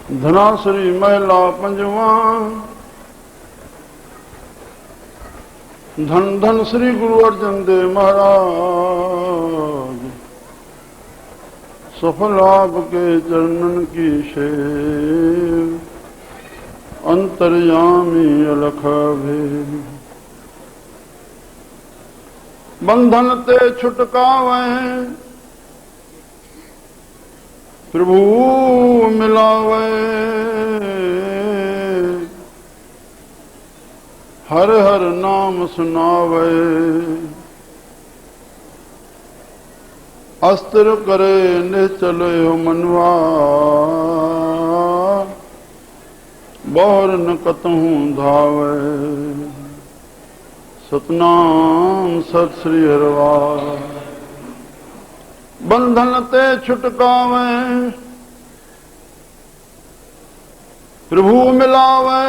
धनाश्री महिला पंजवा। धन धन श्री गुरु अर्जन देव महाराज। सफल आपके चरणन की सेव। अंतर्यामी अलख भेद। बंधन ते छुटकावे प्रभु मिलावे। हर हर नाम सुनावे। अस्त्र करे निश्चल हो मनवा। बहुर न कतहूँ धावे। सतनाम सत श्री हरवार। बंधन ते छुटकावे प्रभु मिलावे।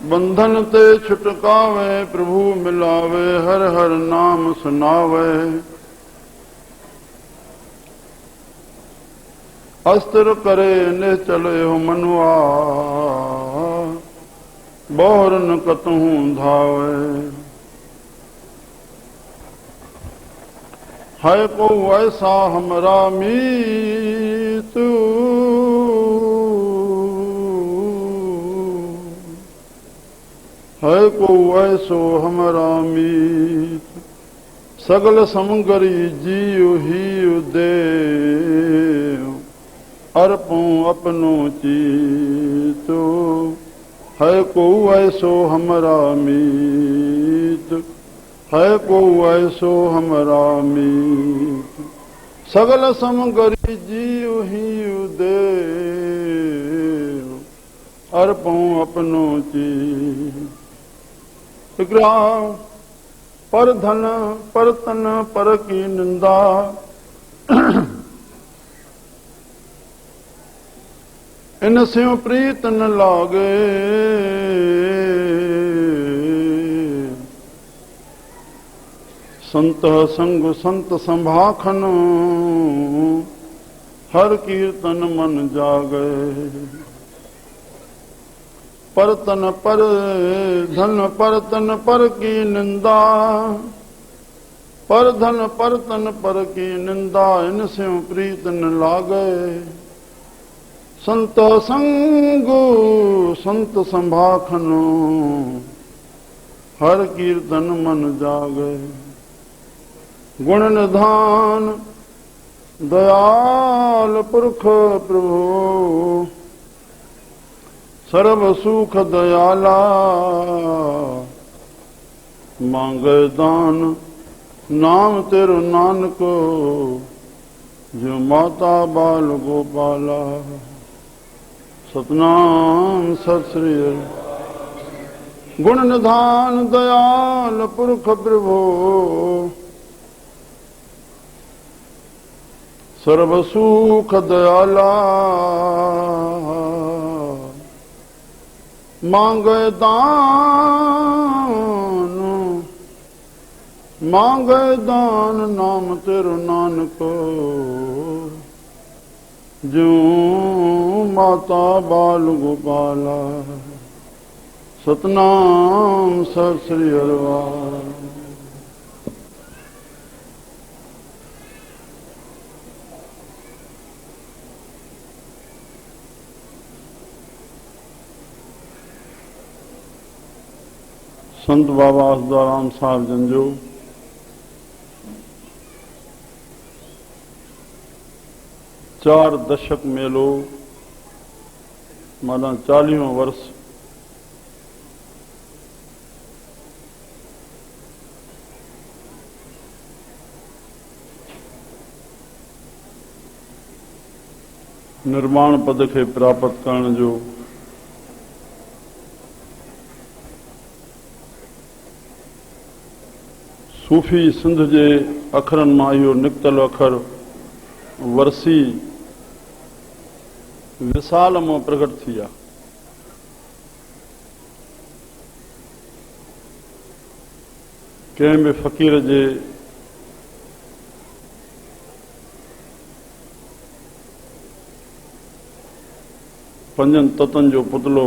बंधन ते छुटकावे प्रभु मिलावे। हर हर नाम सुनावे। अस्त्र करे निश्चल हो मनवा। बहुर न कतहूँ धावे। है को ऐसा हमरा मीत। है को ऐसो हमरा मीत। सगल समगरी जीव ही देव। अर्पों अपनो चीतो। है को ऐसो हमरा मीत। है को ऐसो हमरा मीत। सगल समगरी जीव ही देव। अर्पों अपनो चीत। विग्रह पर धन पर तन पर की निंदा। इन स्यों प्रीत न लागे। संत संग संत संभाखन। हर कीर्तन मन जागे। पर तन पर धन पर तन पर की निंदा। पर धन पर तन पर की निंदा। इन स्यों प्रीत न लागे। संत संग संत संभाखनो। हर कीर्तन मन जागे। गुण निधान दयाल पुरख प्रभु। सर्व सुख दयाला। मांगे दान नाम तेरो नानको। जो माता बाल गोपाला। सतनाम सत श्री गुण निधान दयाल पुरख प्रभु। सर्व सुख दयाला। मांगे दान मांगे दान नाम तेरो नानको। जो माता बाल गोपाला। सतनाम सत श्री हरवार। संत बाबा हसदाराम साहब जंजो चार दशक मेलो माना 40वां वर्ष निर्माण पद के प्राप्त करण जो सूफ़ी सिंध जे अखरनि मां इहो निकितल अखर वर्सी विसाल मां प्रगट थी आहे। कंहिं बि फ़क़ीर जे पंजनि ततनि जो पुतलो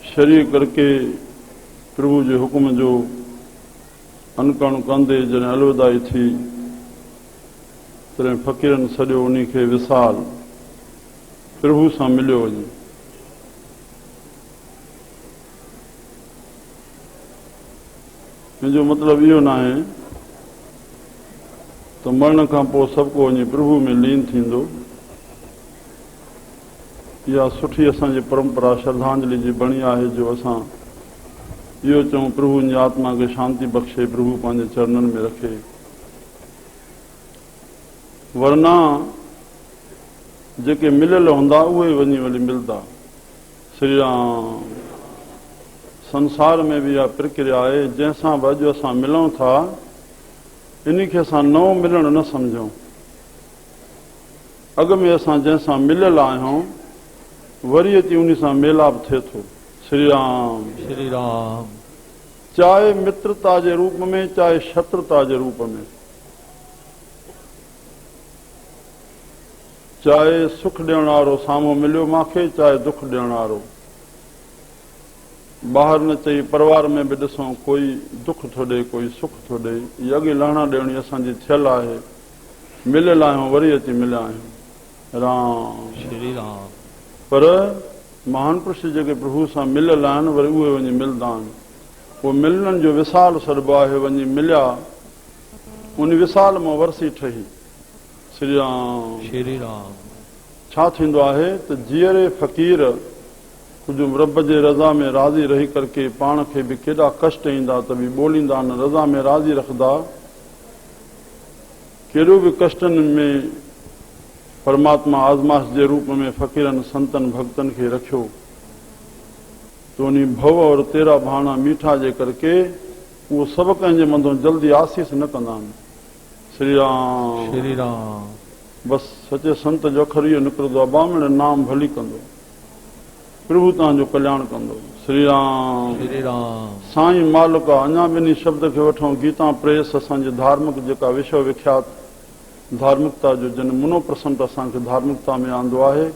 शरीर करके प्रभु जे हुकुम जो अनकण कंदे जॾहिं अलविदाई थी तॾहिं फ़क़ीरनि सॼो उन खे विसाल प्रभु सां मिलियो वञे। मुंहिंजो मतिलबु इहो न आहे त मरण खां पोइ सभु को वञी प्रभु में लीन थींदो। इहा सुठी असांजी परंपरा श्रद्धांजलि जी बणी आहे जो असां इहो चऊं प्रभु जी आत्मा खे शांति बख़्शे, प्रभु पंहिंजे चरणनि में रखे। वरना जेके मिलियल हूंदा उहे वञी वरी मिलंदा। श्री राम। संसार में बि इहा प्रक्रिया आहे जंहिंसां बि अॼु असां मिलूं था इन खे असां नओं मिलणु न सम्झूं। अॻ में असां जंहिंसां मिलियल आहियूं वरी अची उन सां मेलाप थिए थो। श्री राम। श्री राम। चाहे मित्रता जे रूप में चाहे शत्रुता जे रूप में, चाहे सुख ॾियण वारो साम्हूं मिलियो मूंखे चाहे दुख ॾियण वारो। ॿाहिरि न चई परिवार में बि ॾिसूं कोई दुख थो ॾे कोई सुख थो ॾे। इहा अॻे लहणा ॾियणी असांजी थियल आहे। मिलियल आहियूं वरी अची मिलिया आहियूं। राम। श्री राम। पर महान पुरुष जेके प्रभु सां मिलियल आहिनि वरी उहे वञी मिलंदा आहिनि। उहो मिलनि जो विसाल सॾिबो आहे। वञी मिलिया उन विसाल मां वरसी ठही। श्री राम। श्री राम। छा थींदो आहे त जीअरे फ़क़ीर कुझु रब जे रज़ा में राज़ी रही करके पाण खे बि केॾा कष्ट ईंदा त बि ॿोलींदा न, रज़ा में राज़ी रखंदा। केॾो बि कष्टनि में परमात्मा आज़माश जे रूप में फ़क़ीरनि संतनि भक्तनि खे रखियो तो उन भव और तेरा भाणा मीठा जे करके उहो सभु कंहिंजे मथां जल्दी आसीस न कंदा आहिनि। श्री राम। श्री राम। बसि सचे संत जो अखर इहो निकिरंदो आहे, बामण नाम भली कंदो, प्रभु तव्हांजो कल्याण कंदो। श्री राम। श्री राम। साईं मालिक आहे। अञा ॿिन्ही शब्द खे वठूं। गीता प्रेस असांजी धार्मिक जेका विश्व विख्यात धार्मिकता जो जन मुनो परसेंट असांखे धार्मिकता में आंदो आहे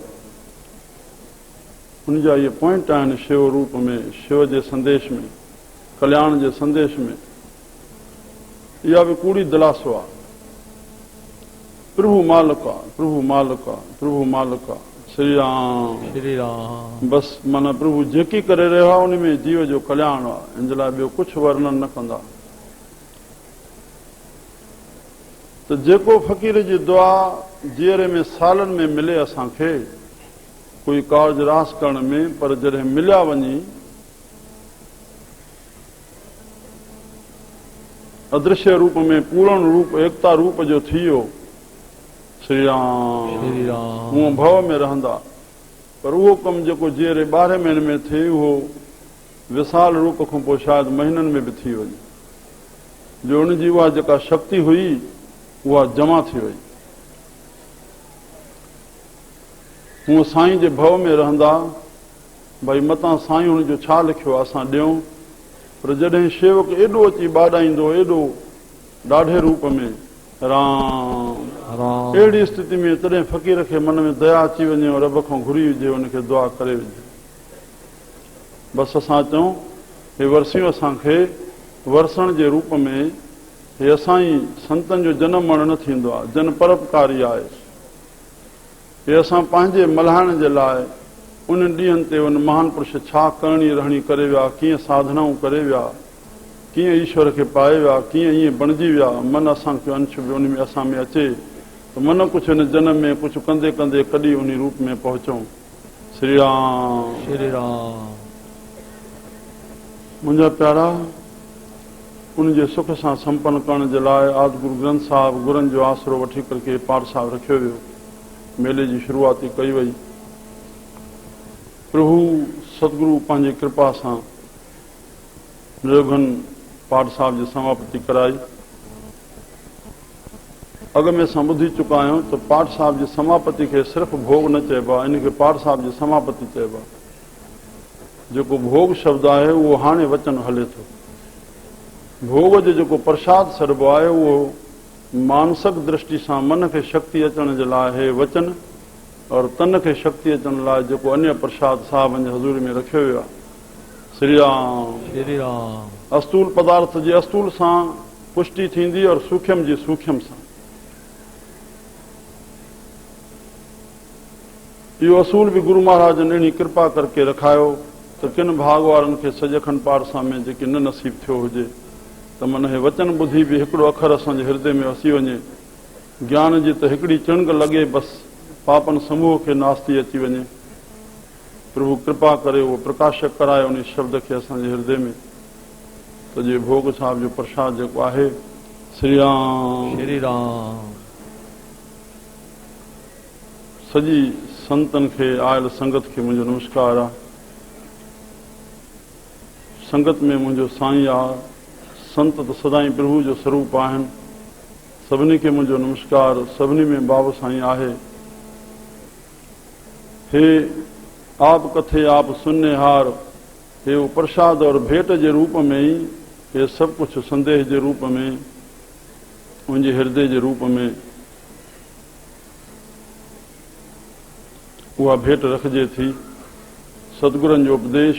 उन जा इहे पॉइंट आहिनि शिव रूप में, शिव जे संदेश में, कल्याण जे संदेश में। इहा बि कूड़ी दिलासो आहे। प्रभु मालिक आहे, प्रभु मालिक आहे, प्रभु मालिक आहे। श्री राम। श्री राम। बसि माना प्रभु जेकी करे रहियो आहे उन में जीव जो कल्याण आहे। इन जे लाइ ॿियो कुझु वर्णन न कंदा। त जेको फ़क़ीर जी दुआ जीअरे में सालनि में मिले असांखे कोई कार्ज रास करण में, पर जॾहिं मिलिया वञी अदृश्य रूप में पूर्ण रूप एकता रूप जो थी वियो। श्री राम। श्री राम। हूअं भव में रहंदा। पर उहो कमु जेको जीअरे 12 महीने में थिए उहो विसाल रूप खां पोइ शायदि महीननि में बि थी वञे। जो उनजी उहा जेका शक्ति हुई उहा जमा थी वई। हूअं साईं जे भव में रहंदा। भई मतां साईं हुनजो छा लिखियो आहे असां ॾियूं। पर जॾहिं शेवक एॾो अची ॿाॾाईंदो एॾो ॾाढे रूप में राम राम। अहिड़ी स्थिति में तॾहिं फ़क़ीर खे मन में दया अची वञे और रब खां घुरी हुजे हुनखे दुआ करे विझे। बसि असां चऊं हे वरसियूं असांखे वरसण जे रूप में हे असांजी संतनि जो जनम मरण न थींदो आहे, जन परोपकारी आहे। हे असां पंहिंजे मल्हाइण जे लाइ उन ॾींहंनि ते उन महान पुरुष छा करणी रहणी करे विया, कीअं साधनाऊं करे विया, कीअं ईश्वर खे पाए विया, कीअं ईअं बणिजी विया। मन असांखे अंश बि उन में असां में अचे त मन कुझु हिन जनम में कुझु कंदे कंदे कॾहिं उन रूप में पहुचूं। श्री राम। श्री राम। मुंहिंजा प्यारा, उनजे सुख सां संपन्न करण जे लाइ आदि गुरु ग्रंथ साहिब गुरनि जो आसरो वठी करके पाठ साहिब रखियो वियो। मेले जी शुरूआती कई वई। प्रभु सतगुरु पंहिंजी कृपा सां निर्घन पाठ साहिब जी समापति कराई। अॻ में असां ॿुधी चुका आहियूं त पाठ साहिब जी समापति खे सिर्फ़ु भोग न चइबो आहे, इनखे पाठ साहिब जी समापति चइबो आहे। जेको भोग शब्द आहे उहो हाणे वचन हले थो। भोग जो जेको प्रसाद सॾिबो आहे उहो मानसिक दृष्टि सां मन खे शक्ति अचण जे लाइ हे वचन और तन खे शक्ति अचण लाइ जेको अन्य प्रसाद साहिबनि जे हज़ूरी में रखियो वियो आहे। श्री राम। श्री राम। अस्तूल पदार्थ जे अस्तूल सां पुष्टि थींदी और सूक्ष्म जी सूक्ष्म सां। इहो असूल भी गुरु महाराज ने अहिड़ी कृपा करके रखायो त किन भाग वारनि खे सॼ खंड पारसा में जेके न नसीब थियो हुजे त मन हे वचन ॿुधी बि हिकिड़ो अखर असांजे हृदय में वसी वञे, ज्ञान जी त हिकिड़ी चिणग लॻे, बस पापन समूह खे नास्ती अची वञे। प्रभु कृपा करे उहो प्रकाशक कराए उन शब्द खे असांजे हृदय में त जे भोग साहिब जो प्रसाद जेको आहे। श्री राम। श्री राम। सॼी संतन खे आयल संगत खे मुंहिंजो नमस्कार आहे। संगत में मुंहिंजो साईं आहे। संत त सदाई प्रभु जो स्वरूप आहिनि। सभिनी खे मुंहिंजो नमस्कार। सभिनी में बाबा साईं आहे। हे आप कथे आप सुनने हार, हे वो प्रसाद और भेंट जे रूप में ही, हे सब कुछ संदेश जे रूप में, मुंहिंजे हृदय जे रूप में उहा भेंट रखिजे थी। सतगुरनि जो उपदेश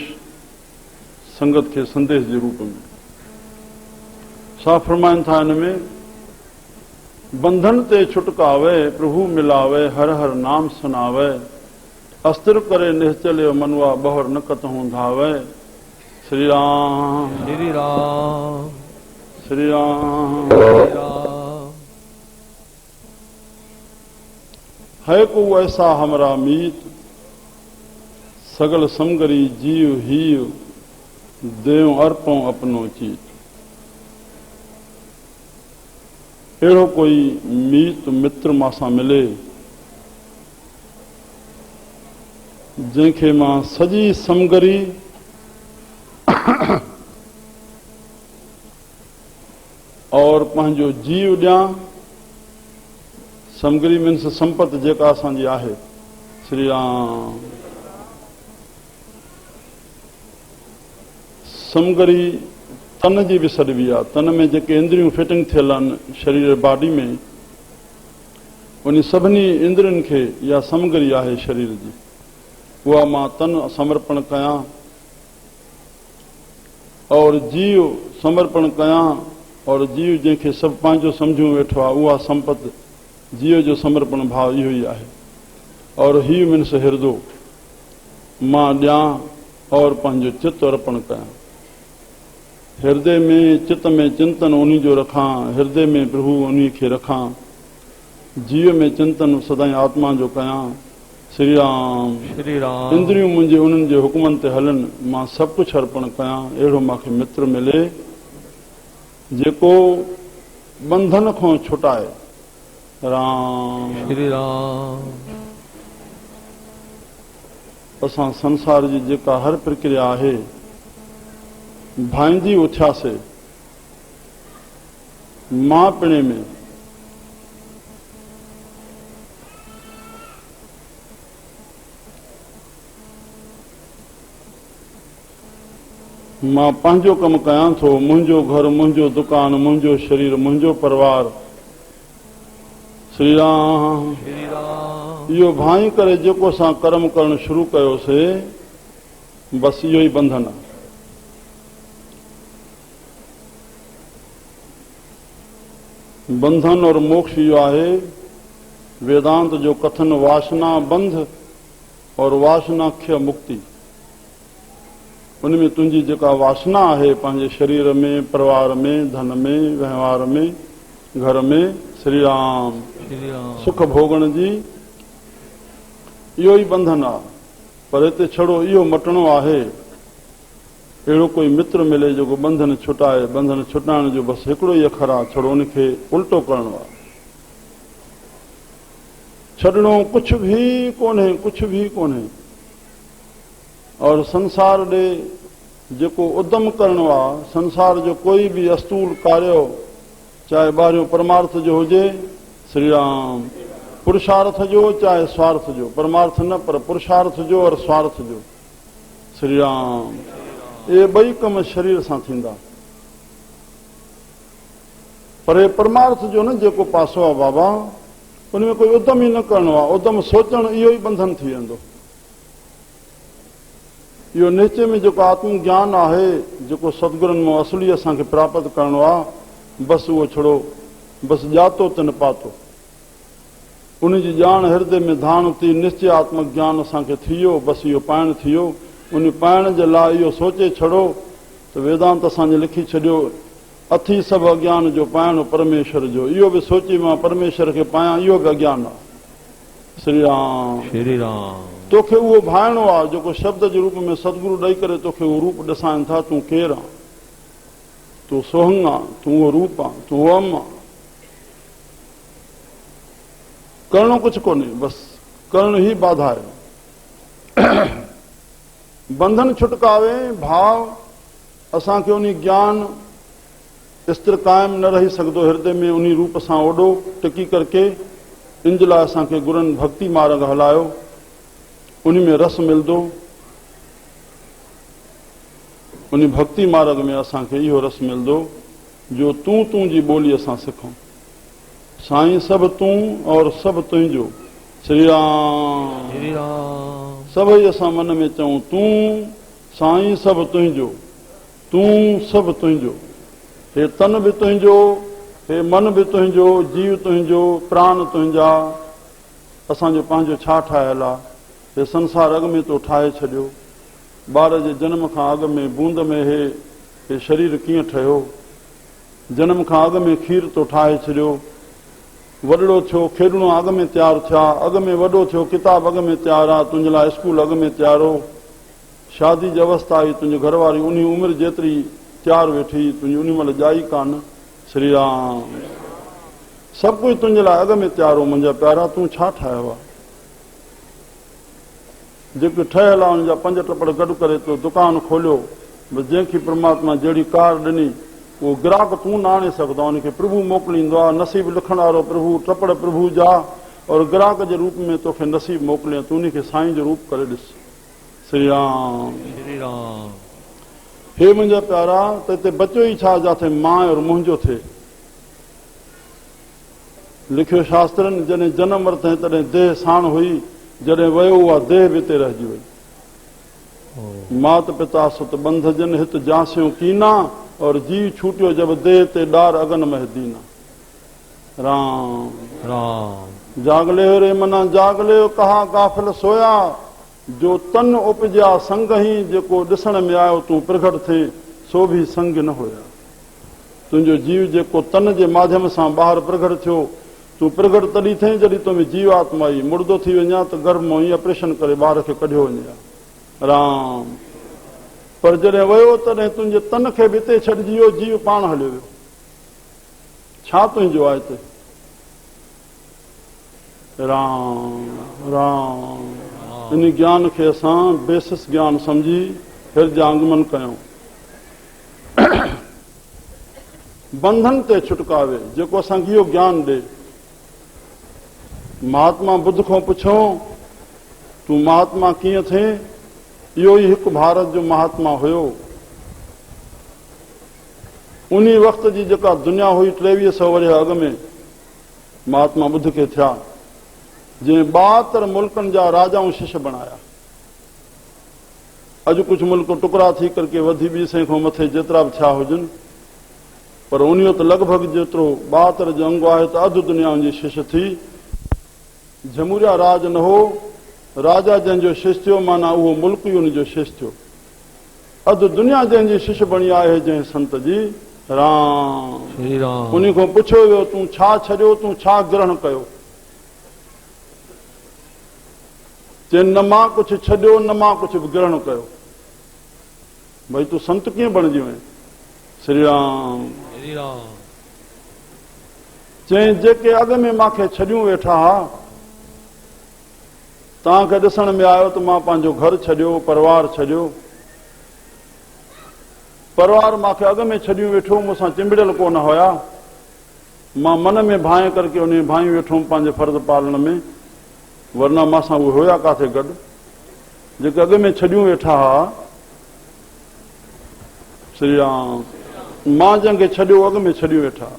संगत के संदेश के रूप में सा फरमाइन था। इनमें बंधन ते छुटकावे, प्रभु मिलावे, हर हर नाम सुनावे, अस्तिर करे निश्चल मनवा बहर न कतहूं धावे। श्री राम। श्री राम। श्री राम। श्री राम। है को ऐसा हमरा मीत, सगल समगरी जीव हीव, देव अर्पों अपनो चीत। अहिड़ो कोई मीत मित्र मां मिले जंहिंखे मां सॼी समगरी और पंहिंजो जीव ॾियां। समगरी मीन्स संपत जेका असांजी आहे। श्री राम। समगरी तन जी बि सॾिबी आहे। तन में जेके इंद्रियूं फिटिंग थियल आहिनि शरीर बॉडी में, उन सभिनी इंद्रियुनि खे इहा समगरी आहे शरीर जी। उहा मां तन समर्पण कयां और जीव समर्पण कयां, और जीव जंहिंखे सभु पंहिंजो सम्झूं वेठो आहे, उहा संपत जीव जो समर्पण भाव इहो ई आहे। और ही मीन्स हृदय मां ॾियां और पंहिंजो चित्त अर्पण कयां। हृदय में चित्त में चिंतन उन्हीं जो रखां, हृदय में प्रभु उन्हीं खे रखां, जीव में चिंतन सदाई आत्मा जो कयां। श्री राम। श्री राम। इंद्रियूं मुंहिंजे उन्हनि जे हुकमनि ते हलनि, मां सभु कुझु अर्पण कयां। अहिड़ो मूंखे मित्र मिले जेको बंधन खां छुटाए। राम। श्री राम। असां संसार जी जेका हर प्रक्रिया आहे भाईंदी उथियासीं मां पिणे में। मां पंहिंजो कमु कयां थो, मुंहिंजो घर, मुंहिंजो दुकान, मुंहिंजो शरीर, मुंहिंजो परिवार। श्री राम। श्री राम। इहो भाई करे जेको असां कर्म करणु शुरू कयोसीं, बसि इहो ई बंधन आहे। बंधन और मोक्ष इहो आहे। वेदांत जो कथन वासना बंध और वासनाख्य मुक्ति। उनमें तुंहिंजी जेका वासना आहे पंहिंजे शरीर में, परिवार में, धन में, व्यवहार में, घर में, श्री राम, श्री राम। सुख भोगण जी, इहो ई बंधन आहे। पर हिते छड़ो इहो मटणो आहे। अहिड़ो कोई मित्र मिले जेको बंधन छुटाए। बंधन छुटाइण जो बसि हिकिड़ो ई अखर आहे, छड़ो उनखे उल्टो करणो आहे। छॾणो कुझु बि कोन्हे, कुझु बि कोन्हे। और संसार ॾे जेको उद्यम करणो आहे, संसार जो कोई बि अस्तूल कार्य, चाहे ॿाहिरियों परमार्थ जो हुजे, श्री राम, पुरुषार्थ जो चाहे स्वार्थ जो, परमार्थ न पर पुरुषार्थ जो और स्वार्थ जो, श्री राम, ये ॿई कम शरीर सां थींदा। पर हे परमार्थ जो न जेको पासो आहे बाबा, उनमें कोई उद्यम ही न करणो आहे। उद्यम सोचण इहो ई बंधन थी वेंदो। इहो निश्चय में जेको आत्मज्ञान आहे, जेको सतगुरनि मां असली असांखे प्राप्त करणो आहे, बसि उहो छड़ो बसि ॼातो त न पातो। उन जी ॼाण हृदय में धाण थी, निश्चय आत्मज्ञान असांखे थी वियो, बसि इहो पाइण थी वियो। उन पाइण जे लाइ इहो सोचे छड़ो त वेदांत असांजे लिखी छॾियो, अथी सभु अज्ञान जो पाइणो परमेश्वर जो। इहो बि सोची मां परमेश्वर खे पायां, इहो बि अज्ञान आहे। श्री राम श्री राम। तोखे उहो भाइणो आहे जेको शब्द जे रूप में सतगुरु ॾेई करे तोखे उहो रूप ॾेखारनि था। तूं केरु आहे? तूं सोहंग आहे, तूं उहो रूप आहे, तूं ओम आहे। करणो कुझु कोन्हे, बसि करण ई बाधा आहे। बंधन छुटकावे भाव असांखे उन ज्ञान स्थिर क़ाइम न रही सघंदो हृदय में उन रूप सां ओॾो टिकी करके। इन जे लाइ असांखे गुरुनि भक्ति मार्ग हलायो, उन में रस मिलंदो। उन भक्ति मार्ग में असांखे इहो रस मिलंदो जो तूं तूं जी ॿोली असां सिखूं। साईं सभु तूं और सभु तुंहिंजो। श्री राम श्री राम। सभई असां मन में चऊं तूं साईं सभु तुंहिंजो, तूं सभु तुंहिंजो। हे तन बि तुंहिंजो, हे मन बि तुंहिंजो, जीव तुंहिंजो, प्राण तुंहिंजा। असांजो पंहिंजो छा ठाहियलु आहे? हे संसार अॻ में तो ठाहे छॾियो। ॿार जे जनम खां अॻ में बूंद में हे शरीर कीअं ठहियो? जनम खां अॻ में खीर तो ठाहे छॾियो। वॾड़ो थियो, खेॾणो अॻ में तयारु थिया, अॻ में वॾो थियो, किताब अॻ में तयारु आहे, तुंहिंजे लाइ स्कूल अॻ में तयारु हो। शादी जी अवस्था आई, तुंहिंजी घरवारी उन उमिरि जेतिरी तयारु वेठी, तुंहिंजी उन महिल ॼाई कान। श्री राम। सभु कुझु तुंहिंजे लाइ अॻ में तयारु हो। मुंहिंजा प्यारा, तूं छा ठाहियो आहे? जेके ठहियल आहे उन जा 5 टपड़ गॾु करे तो दुकानु खोलियो। बसि जंहिंखे परमात्मा जहिड़ी कार ॾिनी उहो ग्राहक तूं न आणे सघंदो आहे, उनखे प्रभु मोकिलींदो आहे। नसीब लिखण वारो प्रभु, टपड़ प्रभु जा, और ग्राहक जे रूप में तोखे नसीब मोकिलिया। तूं उनखे साईं जो रूप करे ॾिस। श्री राम श्री राम। हे मुंहिंजा प्यारा, त हिते बचो ई छा जाथे मां और मुंहिंजो थिए। लिखियो शास्त्रनि, जॾहिं जनम वरितईं तॾहिं देह साण हुई, जॾहिं वियो उहा देह बि हिते रहिजी वई। मात पिता सुत बंध जन हित जांसियो कीना, और जीव छूटियो जब देह ते ॾार अगन मह दीना। राम राम। जागले हो रे मना जागले हो, कहा गाफिल सोया। जो तन उपजा संग ही, जेको ॾिसण में आयो तूं प्रगट थे, सो भी संग न हुया। तुंहिंजो जीव जेको तन जे माध्यम सां ॿाहिरि प्रगट थियो, तूं प्रगट तॾहिं थई जॾहिं तुंहिंजी जीवात्मा ई मुर्दो थी वञा त गर्भ मां ई ऑपरेशन करे ॿार खे कढियो वञे। राम। पर जॾहिं वियो तॾहिं तुंहिंजे तन खे बि हिते छॾिजी वियो, जीव पाण हलियो वियो। छा तुंहिंजो आहे हिते? राम राम। इन ज्ञान खे असां बेसिस ज्ञान समझी हृदय आंगमन कयूं। बंधन ते छुटकावे जेको असांखे इहो ज्ञान ॾे। महात्मा बुद्ध खां पुछो तूं महात्मा कीअं थिए? इहो ई हिकु भारत जो महात्मा हुयो। उन वक़्त जी जेका दुनिया हुई 2300 वरे अॻ में महात्मा बुद्ध खे थिया, जंहिं 72 मुल्कनि जा राजाऊं शिष्य बणाया। अॼु कुझु मुल्क टुकड़ा थी करके वधी 200 खां मथे जेतिरा बि थिया हुजनि, पर उन त लॻभॻि जेतिरो 72 जो अंग आहे त अधु दुनिया उनजी शिष्य थी। जमूरिया राज न हो, राजा जंहिंजो शिष्य थियो माना उहो मुल्क ई उनजो शिष्य थियो। अधु दुनिया जंहिंजी शिष्य बणी आहे जंहिं संत जी। राम श्री राम। उन खां पुछियो वियो तूं छा छॾियो, तूं छा ग्रहण कयो? चए न मां कुझु छॾियो, न मां कुझु बि ग्रहण कयो। भई तूं संत कीअं बणिजी वएं? श्री राम श्री राम। चई जेके अॻ में मूंखे छॾियूं वेठा हा, तव्हांखे ॾिसण में आयो त मां पंहिंजो घर छॾियो, परिवार छॾियो। परिवार मूंखे अॻ में छॾियूं वेठो, मूंसां चिंबड़ियल कोन हुया। मां मन में भाए करके उन भाई वेठो पंहिंजे फर्ज़ पालण में, वरना मांसां उहे हुया काथे गॾु। जेके अॻ में छॾियूं वेठा हा, श्री राम, मां जंहिंखे छॾियो अॻ में छॾियूं वेठा।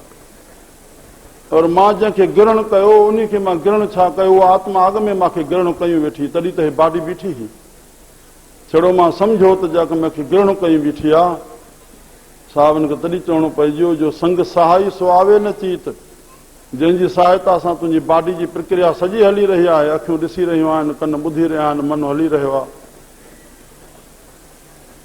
और मां जंहिंखे गिरण कयो उन खे मां गिरण छा कयो, आत्मा अॻ में मूंखे गिरण कयूं वेठी, तॾहिं त हे बाडी बीठी हुई। छड़ो मां सम्झो त जंहिंखे मूंखे गिरण कयूं बीठी आहे, साहिबनि खे तॾहिं चवणो पइजो जो संग सहाई सो आवे न चीत, जंहिंजी सहायता सां तुंहिंजी बाडी जी प्रक्रिया सॼी हली रही आहे, अखियूं ॾिसी रहियूं आहिनि, कन ॿुधी रहिया आहिनि, मन हली रहियो आहे,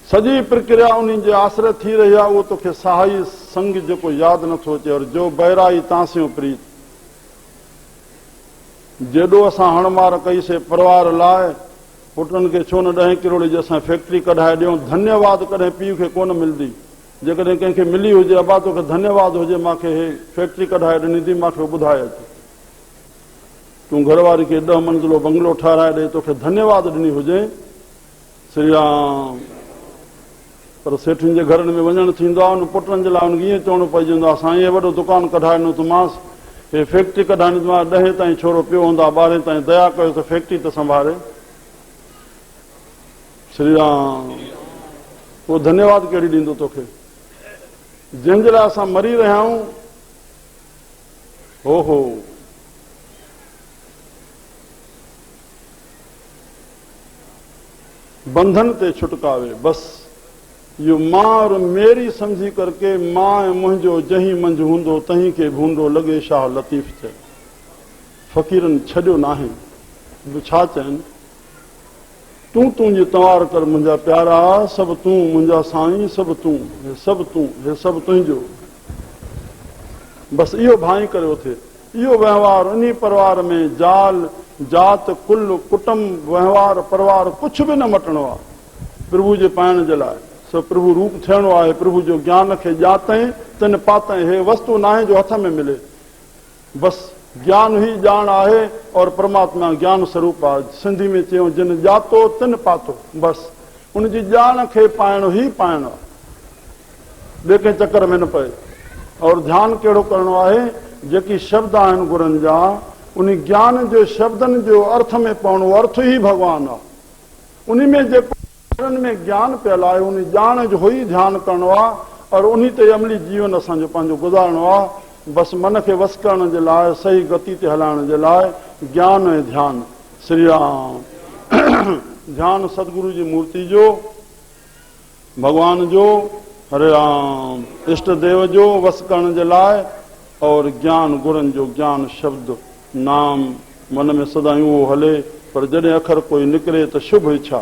सॼी प्रक्रिया उन्हनि जे आश्रय थी रही आहे, उहो तोखे सहाई संग जेको यादि नथो अचे। और जो बैराई तांसियो प्रीत, जेॾो असां हणमार कईसीं परिवार लाइ, पुटनि खे छो न 10 किरोड़ जी असां फैक्ट्री कढाए ॾियूं, धन्यवाद कॾहिं पीउ खे कोन मिलंदी। जेकॾहिं कंहिंखे मिली हुजे, अबा तोखे धन्यवाद हुजे, मूंखे हे फैक्ट्री कढाए ॾिनी थी, मूंखे ॿुधाए अचे। तूं घरवारी खे 10 मंज़िलो बंगलो ठाराए ॾे, तोखे धन्यवाद ॾिनी हुजे, श्री राम। पर सेठियुनि जे घरनि में वञणु थींदो आहे, उन पुटनि जे लाइ उनखे ईअं चवणो पइजंदो आहे, साईं हे वॾो दुकानु कढाए ॾिनो थोमांसि, हे फैक्ट्री कढाए ॾिनो आहे, 10 ताईं छोरो पियो हूंदो आहे, 12 ताईं दया कयो त फैक्ट्री त संभाले। श्री राम। उहो धन्यवाद कहिड़ी ॾींदो तोखे, जंहिंजे लाइ असां मरी रहिया आहियूं। हो बंधन ते छुटकावे, बस इहो मां और मेरी समझी करके, मां ऐं मुंहिंजो जहीं मंझि हूंदो तहीं खे भूंडो लॻे, शाह लतीफ़ चए। फ़क़ीरनि छॾियो नाहे, छा चवनि, तूं तुंहिंजी तवार कर मुंहिंजा प्यारा, सभु तूं मुंहिंजा साईं, सभु तूं, हे सभु तूं, हे सभु तुंहिंजो। बसि इहो भाई करियो थिए, इहो वहिंवार उन परिवार में जाल जात कुल कुटुंब वहिंवार परिवार कुझु बि न मटणो आहे प्रभु जे पाइण जे लाइ। सो प्रभु रूप थियणो आहे, प्रभु जो ज्ञान खे ॼातई तिन पातई, हे वस्तु न आहे जो हथ में मिले, बसि ज्ञान ई ॼाण आहे और परमात्मा ज्ञान स्वरूप आहे। सिंधी में चयूं, जिन ॼातो तिन पातो, बसि उनजी ॼाण खे पाइणो ई पाइणो आहे, ॿिए कंहिं चकर में न पए। और ध्यानु कहिड़ो करिणो आहे, जेकी शब्द आहिनि गुरनि जा, उन ज्ञान जो शब्दनि जो अर्थ में पवणो, अर्थ ई भॻवान आहे। उन में जेको में ज्ञान पियल आहे, उन ॼाण जो ई ध्यानु करिणो आहे, और उन ते अमली जीवन असांजो पंहिंजो गुज़ारणो आहे। बसि मन खे वस करण जे लाइ, सही गति ते हलाइण जे लाइ ज्ञान ऐं ध्यानु। श्री राम। ध्यानु सतगुरु जी मूर्ति जो, भॻवान जो, हरे राम, इष्ट देव जो वस करण जे लाइ, और ज्ञान गुरनि जो, ज्ञान शब्द नाम मन में सदाईं उहो हले। पर जॾहिं अखर कोई निकिरे त शुभ इच्छा,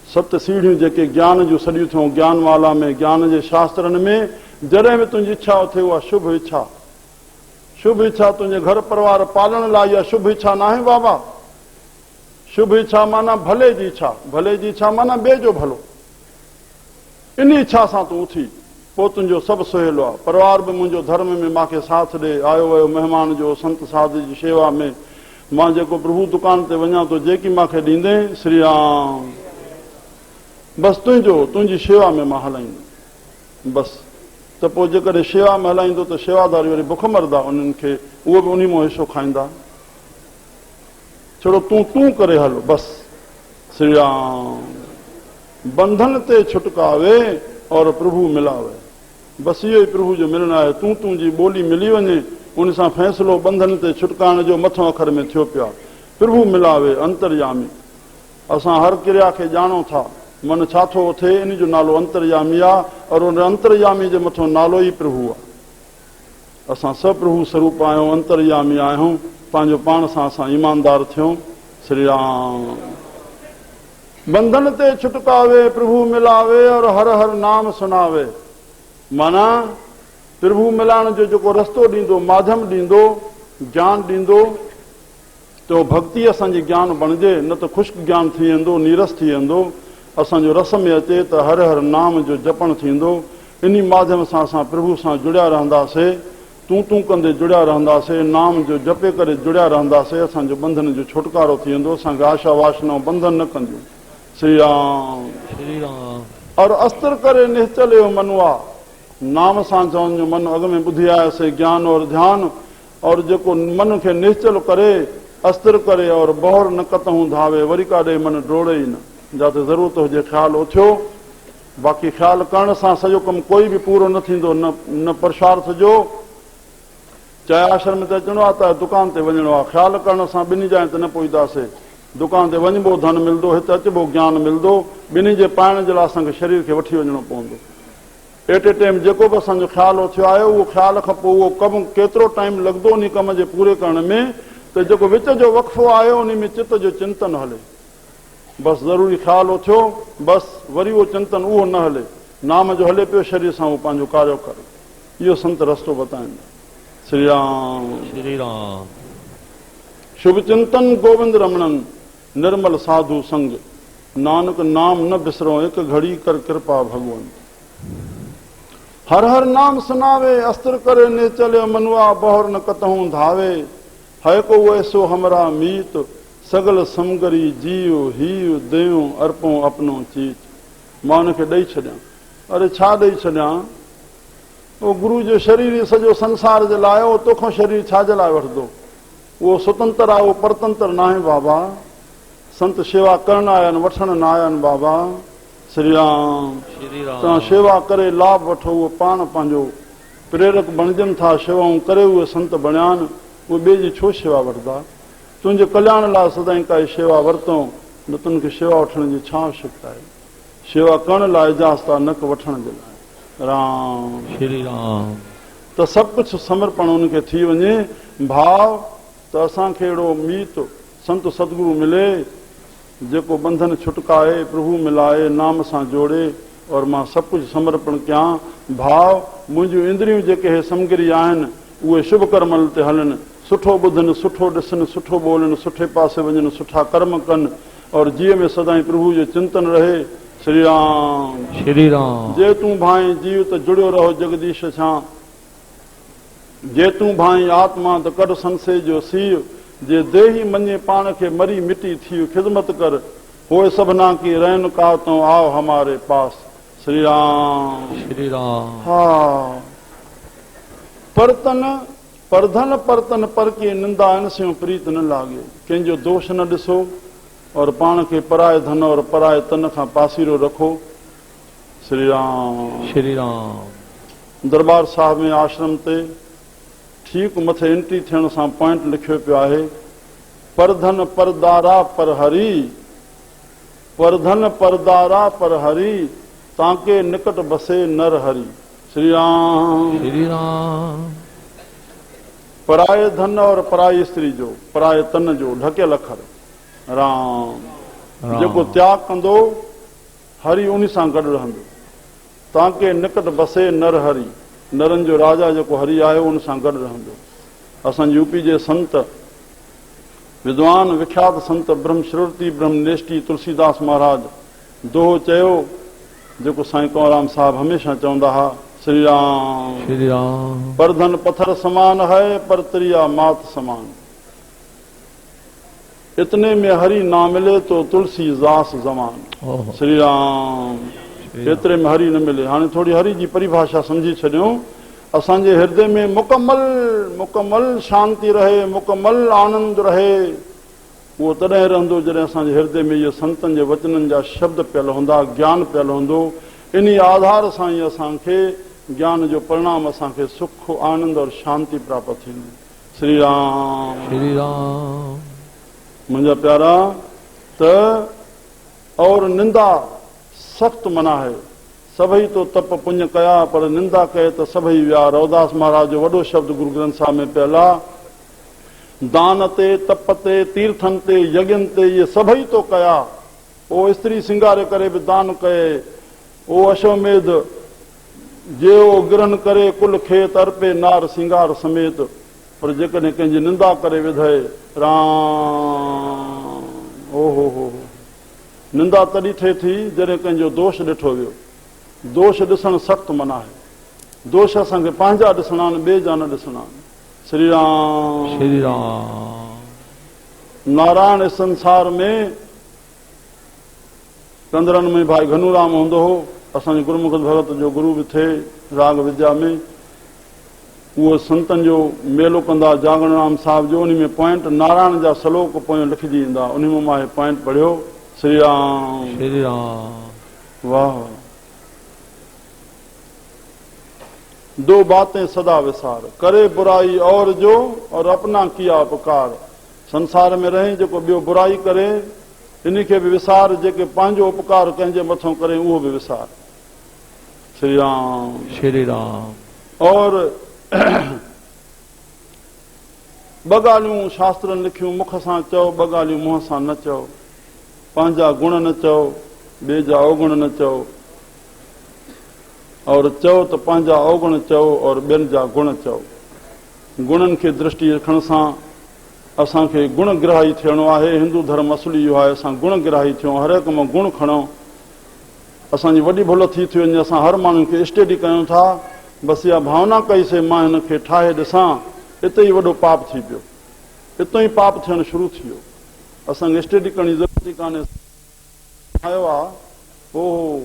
7 सीढ़ियूं जेके ज्ञान जूं सॼियूं थियूं, ज्ञान माला में, ज्ञान जे शास्त्रनि में, जॾहिं बि तुंहिंजी इच्छा थिए उहा शुभ इच्छा। शुभ इच्छा तुंहिंजे घर परिवार पालण लाइ, इहा शुभ इच्छा न आहे बाबा। शुभ इच्छा माना भले जी इच्छा, भले जी इच्छा माना ॿिए जो भलो। इन इच्छा सां तूं उथी, पोइ तुंहिंजो सभु सहेलो आहे। परिवार बि मुंहिंजो धर्म में मूंखे साथ ॾे, आयो वियो महिमान जो, संत साधु जी शेवा में, मां जेको प्रभु दुकान ते वञा थो, जेकी मूंखे ॾींदे, श्री राम। बसि तुंहिंजी शेवा में मां हलाईंदुमि, बसि। त पोइ जेकॾहिं शेवा में हलाईंदो त शेवादारी वरी बुख मरदा, उन्हनि खे उहो बि उन मां हिसो खाईंदा। छड़ो तूं करे हलो, बसि। श्री राम। बंधन ते छुटकावे और प्रभु मिलावे, बसि इहो ई प्रभु जो मिलणु आहे। तूं जी ॿोली मिली वञे, उन सां फ़ैसिलो बंधन ते छुटकाइण जो मथों अखर में थियो पियो आहे। प्रभु मिलावे, अंतर्यामी। असां हर क्रिया खे ॼाणूं था, मन छा थो थिए, इन जो नालो अंतर्यामी आहे, और उन अंतर्यामी जे मथां नालो ई प्रभु आहे। असां सभु प्रभु स्वरूप आहियूं, अंतर्यामी आहियूं, पंहिंजो पाण सां असां ईमानदार थियूं। श्री राम। बंधन ते छुटकावे, प्रभु मिलावे, और हर हर नाम सुनावे। माना प्रभु मिलाइण जो जेको रस्तो ॾींदो, माध्यम ॾींदो, ज्ञान ॾींदो, तो भक्ति असांजी ज्ञान बणिजे, न त ख़ुश्क ज्ञान थी वेंदो, नीरस थी वेंदो। असांजो रस में अचे त हर हर नाम जो जपण थींदो। इन माध्यम सां असां प्रभु सां जुड़िया रहंदासीं, तूं कंदे जुड़िया रहंदासीं, नाम जो जपे करे जुड़िया रहंदासीं। असांजो बंधन जो छुटकारो थी वेंदो, असांखे आशा वासनाऊं बंधन न कंदियूं। श्री राम। श्री राम। और अस्त्र करे निश्चल जो मनुआ, नाम सां चवनि जो मन अॻ में ॿुधी आयासीं, ज्ञान और ध्यान। और जेको मन खे निश्चल करे, अस्त्र करे, और बौर न कतहूं धावे, वरी काॾे मन डोड़े ई न। जिते ज़रूरत हुजे ख़्यालु उथियो, बाक़ी ख़्यालु करण सां सॼो कमु कोई बि पूरो न थींदो, न पुरुषार्थ जो। चाहे आश्रम ते अचणो आहे त दुकान ते वञणो आहे, ख़्यालु करण सां ॿिन्ही जाइ ते न पहुचंदासीं। दुकान ते वञिबो, धन मिलंदो, हिते अचिबो, ज्ञान मिलंदो। ॿिन्ही जे पाइण जे लाइ असांखे शरीर खे वठी वञणो पवंदो। एट ए टाइम जेको बि असांजो ख़्यालु थियो आहे, उहो ख़्याल खां पोइ उहो कमु केतिरो टाइम लॻंदो उन कम जे पूरे करण में, त जेको विच जो वक़फ़ो आहे उन में चित जो चिंतन हले। बसि ज़रूरी ख़्यालु थियो, बसि वरी उहो चिंतन उहो न हले, नाम जो हले पियो, शरीर सां उहो पंहिंजो कार्य करे। इहो संत रस्तो बताइनि। श्री राम श्री राम। शुभ चिंतन गोविंद रमणन, निर्मल साधु संग, नानक नाम न बिसरो, एक घड़ी कर कृपा भगवंत। हर हर नाम सुनावे, अस्त्र करे ने चले मनुआ, बहुर न कतहूं धावे। है को ऐसो हमरा मीत, सगल समगरी जीव हीव देव अर्पो अपनो चीत। मां उनखे ॾेई छॾियां। अरे छा ॾेई छॾियां? उहो गुरू जो शरीर ई सॼो संसार जे लाइ, उहो तोखां शरीर छाजे लाइ वठंदो? उहो स्वतंत्र आहे, उहो परतंत्र न आहे बाबा। संत शेवा करण आया आहिनि, वठण न आया आहिनि बाबा। श्री राम। तव्हां शेवा करे लाभ वठो, उहो पाण पंहिंजो प्रेरक बणजनि था, शेवाऊं करे उहे संत बणिया आहिनि। उहे ॿिए जी छो शेवा वठंदा? तुंहिंजे कल्याण लाइ सदाईं काई शेवा वरितो, न तुंहिंखे शेवा वठण जी छा आवश्यकता आहे? शेवा करण लाइ इजाज़त आहे, न कि वठण जे लाइ। राम श्री राम। त सभु कुझु समर्पण उनखे थी वञे, भाव त असांखे अहिड़ो मीत संत सतगुरु मिले जेको बंधन छुटकाए, प्रभु मिलाए, नाम सां जोड़े, और मां सभु कुझु समर्पण कयां। भाव मुंहिंजूं इंद्रियूं जेके हे समगिरी आहिनि, उहे शुभ कर्मल ते हलनि, सुठो ॿुधनि, सुठो ॾिसनि, सुठो ॿोलनि, सुठे पासे वञनि, सुठा कर्म कनि, और जीअ में सदाईं प्रभु जो चिंतन रहे। श्री राम श्री राम। जे तूं भाई जीव त जुड़ियो रहो जगदीश सां, जे तूं भाई आत्मा त कढ संशय जो सीव, जे देही मञे पाण खे मरी मिटी थी, ख़िदमत कर होए सभना की रहन का तो आओ हमारे पास। श्री राम श्री राम। हा परतन परधन परतन पर के निंदा इन से प्रीत न लागे, कंहिंजो दोष न ॾिसो, और पाण खे पराए धन और पराए तन खां पासीरो रखो। श्री राम श्री राम। दरबार साहिब में आश्रम ते ठीक मथे एंट्री थियण सां पॉइंट लिखियो पियो आहे, परधन परदारा पर हरी, परधन परदारा पर हरी, ताके निकट बसे नर हरी। श्री राम श्री राम। पराए धन और पराई स्त्री जो, पराए तन जो ढकियल अखर राम, जेको त्याग कंदो हरि उन सां गॾु रहंदो। ताके निकट बसे नर हरि, नरनि जो राजा जेको हरि आहे उन सां गॾु रहंदो। असांजे यूपी जे संत विद्वान विख्यात संत ब्रह्मश्रोती ब्रह्मनेष्टि तुलसीदास महाराज दोहो चयो, जेको साईं कंवरराम साहब हमेशा चवंदा हुआ, श्री राम श्री राम। परधन पत्थर समान है, पर त्रिया मात समान। इतने में हरि ना मिले तो तुलसी दास जमान। श्री राम। एतिरे में हरि न मिले। हाणे थोरी हरि जी परिभाषा समझी छॾियूं। असांजे हृदय में मुकमल मुकमल शांति रहे, मुकमल आनंद रहे। उहो तॾहिं रहंदो जॾहिं असांजे हृदय में इहे संतनि जे वचननि जा शब्द पियल हूंदा, ज्ञान पियल हूंदो। इन आधार सां ई असांखे ज्ञान जो परिणाम, असांखे सुख आनंद और शांति प्राप्त थींदी। श्री राम श्री राम। मुंहिंजा प्यारा, त और निंदा सख्त मना है। सभई तो तप पुण्य कया, पर निंदा कहे त सभई विया। रविदास महाराज जो वॾो शब्द गुरु ग्रंथ साहिब में पियल आहे, दान ते, तप ते, तीर्थनि ते, यज्ञनि ते, इहे सभई तो कया। ओ स्त्री सिंगारे करे बि दान कये, ओ अश्वमेध जेओ गिरहन करे कुल खेत अर्पे नार सिंगार समेत। पर जेकॾहिं कंहिंजी निंदा करे विधे, राम ओ हो निंदा तॾहिं थिए थी जॾहिं कंहिंजो दोष ॾिठो वियो। दोष ॾिसणु सख़्तु मना आहे। दोष असांखे पंहिंजा ॾिसणा आहिनि, ॿिए जा न ॾिसणा आहिनि। श्री राम श्री राम। नारायण इस संसार में कंदरनि में भाई घनूराम हूंदो हो, असांजे गुरुमुख भगत जो गुरु बि थिए राग विद्या में। उहो संतनि जो मेलो कंदा, जागरण राम साहिब जो। उन में पॉइंट नारायण जा श्लोक पोइ लिखिजी ईंदा, उन में मां पॉइंट पढ़ियो। श्री राम श्री राम। वाह। दो बातें सदा विसार, करे बुराई और जो और अपना किया उपकार। संसार में रही जेको ॿियो बुराई करे इन खे बि विसार, जेके पंहिंजो उपकार कंहिंजे मथां करे उहो बि विसार। श्री राम श्री राम। और ॿ ॻाल्हियूं शास्त्रनि लिखियूं, मुख सां चओ, ॿ ॻाल्हियूं मुंहं सां न चओ। पंहिंजा गुण न चओ, ॿिए जा अवगुण न चओ, और चओ त पंहिंजा अवगुण चओ और ॿियनि जा गुण चओ। गुणनि खे दृष्टि रखण सां असांखे गुण ग्राही थियणो आहे। हिंदू धर्म असुली इहो आहे, असां गुण ग्राही थियूं, हर हिक मां गुण खणूं। असांजी वॾी भुल थी वञे, असां हर माण्हू खे स्टडी कयूं था, बसि इहा भावना कईसीं मां हिन खे ठाहे ॾिसां, हिते ई वॾो पाप थी पियो, हितां ई पाप थियणु शुरू थी वियो। असांखे स्टडी करण जी ज़रूरत ई कान्हे। ठाहियो आहे पोइ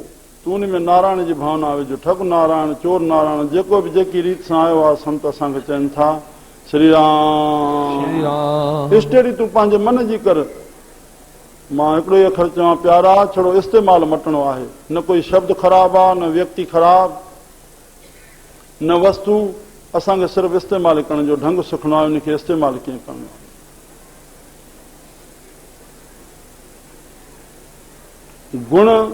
तूं उन में नारायण जी भावना विझो, ठग नारायण, चोर नारायण, जेको बि जेकी रीत सां आयो आहे संत असांखे चवनि था। श्री राम। स्टडी तूं पंहिंजे मन जी कर। मां हिकिड़ो ई अखर चवां, प्यारा, छड़ो इस्तेमालु मटणो आहे। न कोई शब्द ख़राबु आहे, न व्यक्ति ख़राबु, न वस्तु। असांखे सिर्फ़ु इस्तेमालु करण जो ढंग सिखणो आहे, उनखे इस्तेमालु कीअं करणो आहे। गुण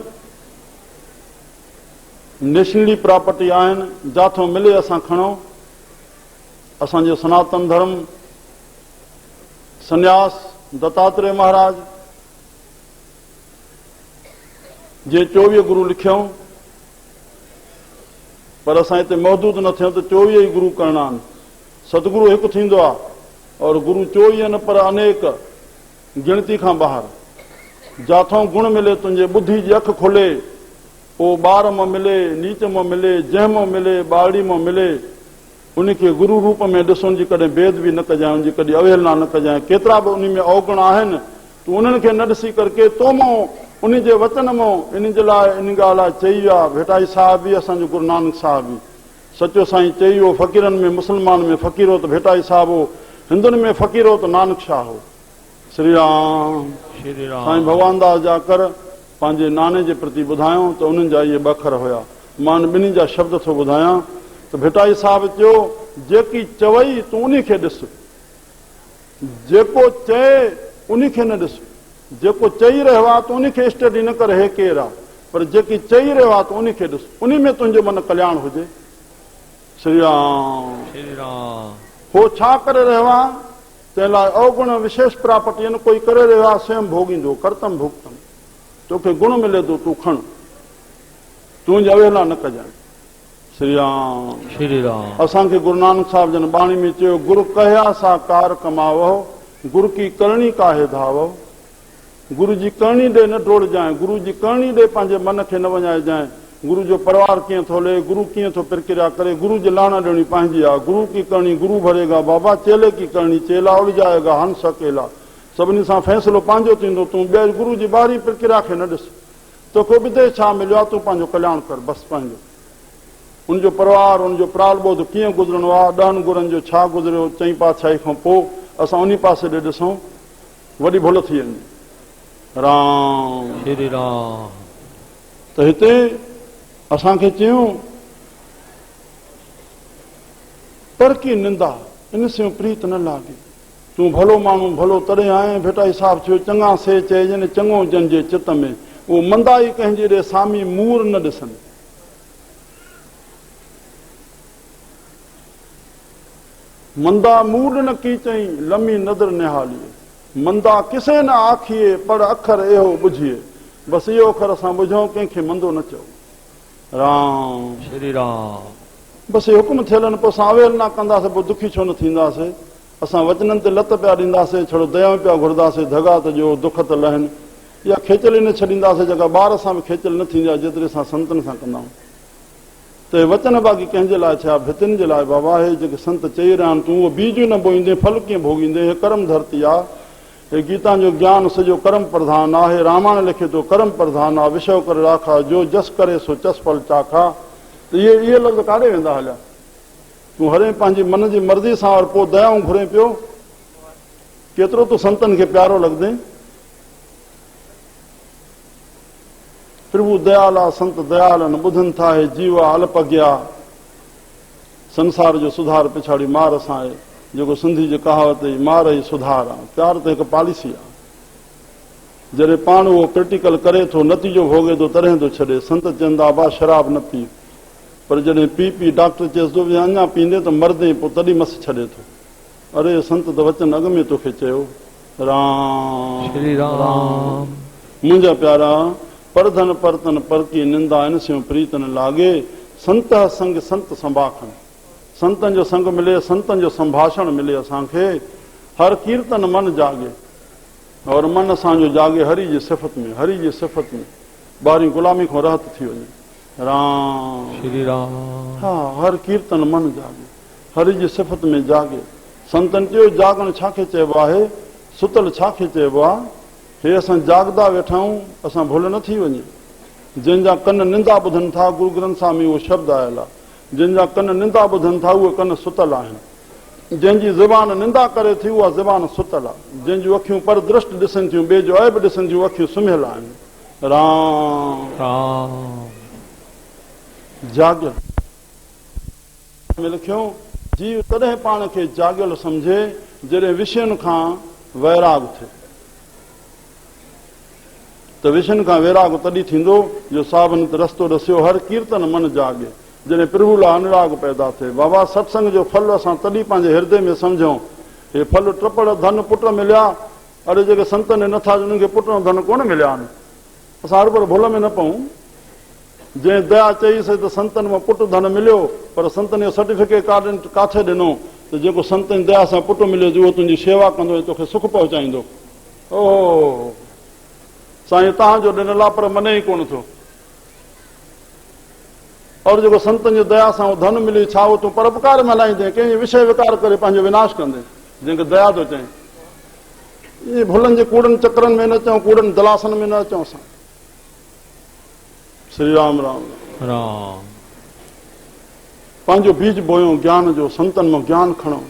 नेशनली प्रॉपर्टी आहिनि, जाथों मिले असां खणो। असांजो सनातन धर्म संन्यास दत्तात्रेय महाराज जे 24 गुरु लिखियऊं, पर असां हिते महदूद न थियूं त 24 ई गुरु करणा आहिनि। सतगुरु हिकु थींदो आहे, और गुरु 24 न पर अनेक, गिणती खां ॿाहिरि। जाथों गुण मिले, तुंहिंजे ॿुधी जी अखि खोले, पोइ ॿार मां मिले, नीच मां मिले, जंहिं मां मिले, ॿारड़ी मां मिले, उनखे गुरु रूप में ॾिसो। उनजी कॾहिं भेद बि न कजांइ, उनजी कॾहिं अवहेलना न कजांइ। केतिरा बि उन में अवगुण आहिनि, तूं उन्हनि खे न ॾिसी करके तो मां उन जे वचन मां इन जे लाइ इन ॻाल्हि लाइ चई आहे। भेटाई साहिब बि, असांजो गुरु नानक साहिब बि सचो साईं चई हो, फ़क़ीरनि में मुस्लमान में फ़क़ीर हो त भेटाई साहिब हो, हिंदुनि में फ़क़ीर हो त नानक शाह हो। श्री राम। श्री राम। साईं भगवान दास जा कर पंहिंजे नाने जे प्रति ॿुधायूं त उन्हनि जा इहे ॿ अखर हुया। मां ॿिन्ही जा शब्द थो ॿुधायां त भेटाई साहिब चयो, जेकी चवई तूं उन खे ॾिस, जेको चए उन खे न ॾिस। जेको चई रहियो आहे तूं उन खे स्टडी न कर, हे केरु आहे, पर जेकी चई रहियो आहे तूं उन खे ॾिस, उन में तुंहिंजो मन कल्याण हुजे। श्री राम। श्री राम। हो छा करे रहियो आहे, तंहिं लाइ अवगुण विशेष प्रॉपर्टी आहिनि। कोई करे रहियो आहे, स्वयं भोगींदो, कर्तम भुगतम। तोखे गुण मिले थो, तूं खण, तुंहिंजी अवहेलना न कजांइ। श्री राम। श्री राम। असांखे गुरु नानक साहिब जन बाणी में चयो, गुरु कया सा कार कमावो, गुरु की करणी काहे धावो। गुरु जी करणी ॾे न डोड़ जाए, गुरु जी करणी ॾे पंहिंजे मन खे न वञाए जाए। गुरु जो परिवार कीअं थो हले, गुरु कीअं थो प्रक्रिया करे, गुरु जी लाना ॾियणी पंहिंजी आहे। गुरु की करणी गुरु भरेगा बाबा, चेले की करणी चेला उलझाएगा हंस अकेला। सभिनी सां फ़ैसिलो पंहिंजो थींदो, तूं ॿिए गुरु जी ॿारही प्रक्रिया खे न ॾिस। तोखे विदेश छा मिलियो आहे, तूं पंहिंजो कल्याण कर बसि। पंहिंजो उनजो परिवार, उनजो प्राल ॿोध कीअं गुज़रणो आहे, 10 गुरनि जो छा गुज़रियो, चईं पातशाही खां पोइ असां उन पासे ॾे ॾिसूं, वॾी भुल थी वेंदी। राम। श्री राम। त हिते असांखे चयूं, पर की निंदा इन से प्रीत न लागे। तूं भलो माण्हू भलो तॾहिं आए। भेटाई साहिब थियो, चङा से चइजनि, चङो जंहिंजे चित में, उहो मंदाई कंहिंजे ॾे सामी मूर न ॾिसनि। मंदा मूड न की चई, लमी नदर निहालिए। मंदा किसे न आखिए, पर अखर इहो ॿुझिए। बसि इहो अखर असां ॿुझूं, कंहिंखे मंदो न चओ। राम। श्री राम। बसि हुकुम थियल आहिनि, पोइ असां अवहेलना कंदासीं, पोइ दुखी छो न थींदासीं। असां वचननि ते लत पिया ॾींदासीं, छड़ो दया पिया घुरंदासीं, धगा त ॾियो, दुख त लहनि। इहा खेचल ई न छॾींदासीं, जेका ॿार सां बि खेचल न थींदी आहे, जेतिरे असां संतनि सां कंदा आहियूं। त वचन बाक़ी कंहिंजे लाइ थिया, भितियुनि जे लाइ बाबा। हे जेके संत चई रहिया आहिनि, तूं उहो बीज न बोईंदे, फल कीअं भोगींदे। हे कर्म धरती आहे, हे गीता जो ज्ञान सॼो कर्म प्रधान आहे। हे रामायण लिखे थो, कर्म प्रधान आहे। विषय करे राखा, जो जस करे सो चस फल चाखा। त इहे लफ़्ज़ काॾे वेंदा हलिया। तूं हरे पंहिंजी मन जी मर्ज़ी सां, और पोइ दयाऊं घुरे पियो, केतिरो तूं संतनि खे प्यारो लॻंदे। प्रभु दयाल आहे, संत दयाल आहिनि, ॿुधनि था। हे जीवा अल्प अज्ञा, संसार जो सुधार पिछाड़ी मार सां आहे। जेको सिंधी जी कहावत ई मार ई सुधार आहे। प्यार त हिकु पॉलिसी आहे। जॾहिं पाण उहो क्रिटिकल करे थो, नतीजो भोगे थो, तॾहिं थो छॾे। संत चवंदा बा शराब न पी, पर जॾहिं पी पी डॉक्टर चएसि थो अञा पींदे त मरदे, पोइ तॾहिं मस छॾे थो। अरे संत त वचन अॻ में तोखे चयो, राम श्री राम। मुंहिंजा प्यारा, परधन परतन पर की निंदा इन से प्रीत न लागे। संत संग संत संभाखण, संतनि जो संग मिले, संतनि जो संभाषण मिले असांखे। हर कीर्तन मन जागे, और मन असांजो जागे हरि जी सिफ़त में, हरि जी सिफ़त में। ॿारहीं गुलामी खां राहत थी वञे। राम श्री राम। हा, हर कीर्तन मन जागे, हरि जी सिफ़त में जागे। संतनि चयो जागण छाखे चइबो आहे, सुतल छाखे चइबो आहे। हे असां जागदा वेठा आहियूं, असां भुल न थी वञे। जंहिंजा कन निंदा ॿुधनि था, गुरू ग्रंथ साहिब में उहो शब्द आयल आहे। जंहिंजा कन निंदा ॿुधनि था, उहे कन सुतल आहिनि। जंहिंजी ज़बान निंदा करे थी, उहा ज़बान सुतल आहे। जंहिंजूं अखियूं पर दृष्ट ॾिसनि थियूं, ॿिए जो ऐब ॾिसनि थियूं, अखियूं सुम्हियल आहिनि। राम राम। जागियल में लिखियो, जीव तॾहिं पाण खे जागियल सम्झे जॾहिं विषयनि खां वैराग थिए। त विषयनि खां वैराग तॾहिं थींदो जो सावनि ते रस्तो ॾसियो, हर कीर्तन मन जागे। जॾहिं प्रभु लाइ अनुराग पैदा थिए। बाबा सत्संग जो फल असां तॾहिं पंहिंजे हृदय में सम्झूं। हे फल टपड़ धन पुट मिलिया, अड़े जेके संतनि नथा उन्हनि खे पुट धन कोन मिलिया आहिनि। असां हर पर भुल में न पऊं। जंहिं दया चईसीं त संतनि मां पुट धन मिलियो, पर संतनि जो सर्टिफिकेट काथे ॾिनो त जेको संतनि दया सां पुट मिलियो, उहो तुंहिंजी शेवा कंदो ऐं तोखे सुख पहुचाईंदो। ओ साईं, तव्हांजो ॾिनल आहे पर मने ई कोन थो। और जेको संतनि जी दया सां धन मिली, छा उहो तूं परोपकार में हलाईंदे, कंहिंजे विषय विकार करे पंहिंजो विनाश कंदे, जंहिंखे दया थो चई। इहे भुलनि जे कूड़नि चक्रनि में न अचूं, कूड़नि दलासनि में न अचूं असां। श्री राम राम राम। पंहिंजो बीज बोयो ज्ञान जो, संतनि मां ज्ञान खणो।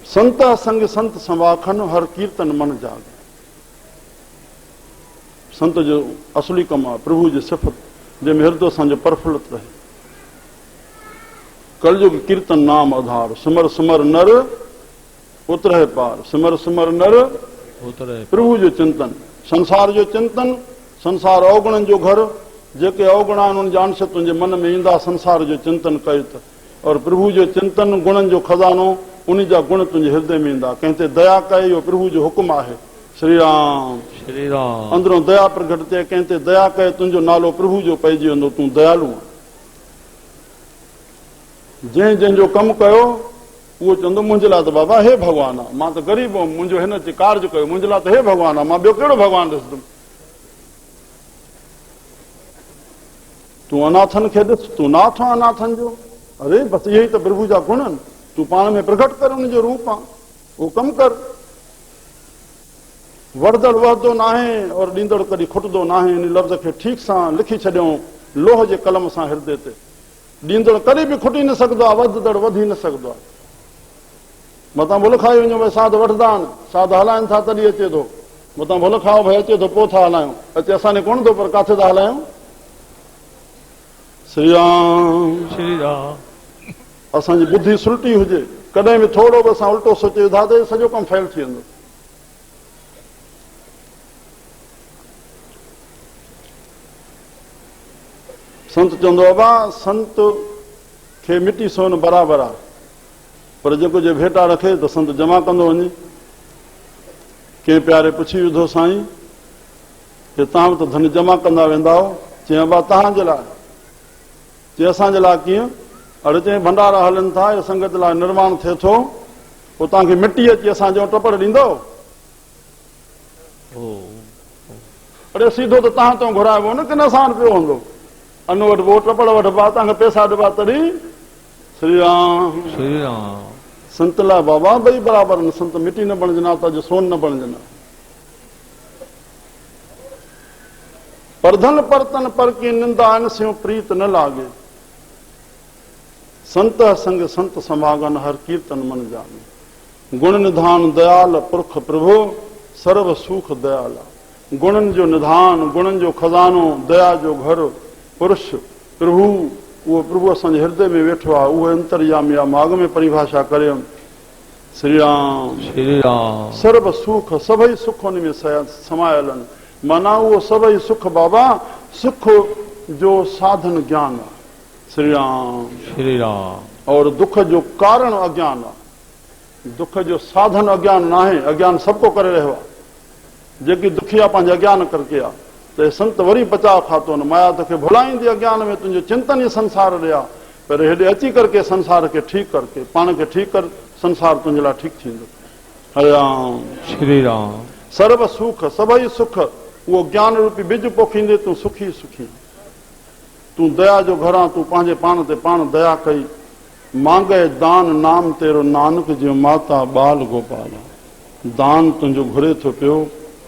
संत संग संत संवाखन, हर कीर्तन मन जागे। संत जो असली कमु आहे प्रभु जी सिफ़त, जंहिंमें हृदय असांजो प्रफुल्लित रहे। कलयुग कीर्तन नाम आधार, सिमर सिमर नर उतरे पार। सिमर सिमर नर उतरे। प्रभु जो चिंतन, संसार जो चिंतन, संसार अवगुणनि जो घर। जेके अवगुण आहिनि उन जा अंश तुंहिंजे मन में ईंदा, संसार जो चिंतन कयो त। और प्रभु जो चिंतन, गुणनि जो खज़ानो, उन जा गुण तुंहिंजे हृदय में ईंदा। कंहिं ते दया कए, इहो प्रभु जो हुकुम आहे। श्री राम श्री राम। अंदरों दया प्रगट थिए। कंहिं ते दया कए, तुंहिंजो नालो प्रभु जो पइजी वेंदो, तूं दयालू आहे। जंहिं जंहिंजो कमु कयो उहो चवंदो मुंहिंजे लाइ त बाबा हे भॻवानु आहे, मां त ग़रीब हुअमि, मुंहिंजो हिन ते कार्य कयो, मुंहिंजे लाइ त हे भॻवानु आहे, मां ॿियो कहिड़ो भॻवानु ॾिसंदुमि। तूं अनाथनि खे ॾिस, तूं नाथ आहे अनाथनि जो। अरे बसि इहे ई त प्रभु जा गुण आहिनि। तूं पाण में प्रगट कर, उनजो रूप आहे, उहो कमु कर। वरदड़ वहदो न आहे और ॾींदड़ कॾहिं खुटंदो न आहे। इन लफ़्ज़ खे ठीकु सां लिखी छॾियऊं लोह जे कलम सां हृदय ते। ॾींदड़ कॾहिं बि खुटी न सघंदो आहे, वधदड़ वधी न सघंदो आहे। मतां भुल खाई वञो भई साध वठंदा आहिनि, साध हलाइनि था तॾहिं अचे थो। मतां भुल खाओ भई अचे थो, पोइ था हलायूं। अचे असांखे कोन थो, पर किथे था हलायूं। श्री राम श्री राम। असांजी बुद्धि सुलटी हुजे, कॾहिं बि थोरो बि असां उल्टो सोचे विधासीं, सॼो कमु फेल थी वेंदो। संत चवंदो बाबा, संत खे मिटी सोन बराबरि आहे, पर जेको जे भेटा रखे त संत जमा कंदो वञे। कंहिं प्यारे पुछी विधो, साईं कि तव्हां बि त धन जमा कंदा वेंदा हो। चई बाबा तव्हांजे लाइ। चई असांजे लाइ कीअं? अड़े चई भंडारा हलनि था, इहो संगत लाइ निर्माण थिए थो, पोइ तव्हांखे मिटी अची असांजो टपड़ ॾींदो? अड़े सीधो त तव्हां तो घुराइबो न, किन सां पियो हूंदो। अन वठिबो, टपड़ वठिबा, तव्हांखे पैसा ॾिबा तॾहिं। श्री राम श्री राम। संत लाइ बाबा ॿई बराबरि आहिनि। संत मिटी न बणिजनि त अॼु सोन न बणिजनि। परधन परतन पर की निंदा आहिनि स्यों प्रीत न लागे। संत संग संत समागन, हर कीर्तन मन जाने। गुण निधान दयाल पुरख प्रभु, सर्व सुख दयाला। गुणनि जो निधान, गुणनि जो खज़ानो, दया जो घर पुरुष प्रभु उहो प्रभु असांजे हृदय में वेठो आहे, उहो अंतर्यामी आहे। मां अॻ में परिभाषा करियमि, श्री राम श्री राम सर्व सुख, सभई सुख उन में समायल आहिनि। माना उहो सभई सुख बाबा, सुख जो साधन ज्ञान आहे। श्री राम श्री राम। और दुख जो कारण अज्ञान आहे, दुख जो साधन अज्ञान न आहे। अज्ञान सबको करे रहियो आहे। जेकी दुखिया पंहिंजे अज्ञान करके आहे, त संत वरी बचाव खातो न। माया तोखे भुलाईंदी अज्ञान में, तुंहिंजो चिंतन ई संसार ॾिया। पर हेॾे अची करके संसार खे ठीकु करके, पाण खे ठीकु कर, संसार तुंहिंजे लाइ ठीकु थींदो। हरे राम श्री राम। सर्व सुख, सभई सुख, उहो ज्ञान रूपी बिज पोखींदे तूं सुखी सुखी। तूं दया जो घरां, तूं पंहिंजे पाण ते पाण दया कई। मांगे दान नाम तेरो नानक जो माता बाल गोपाल। दान तुंहिंजो घुरे थो पियो,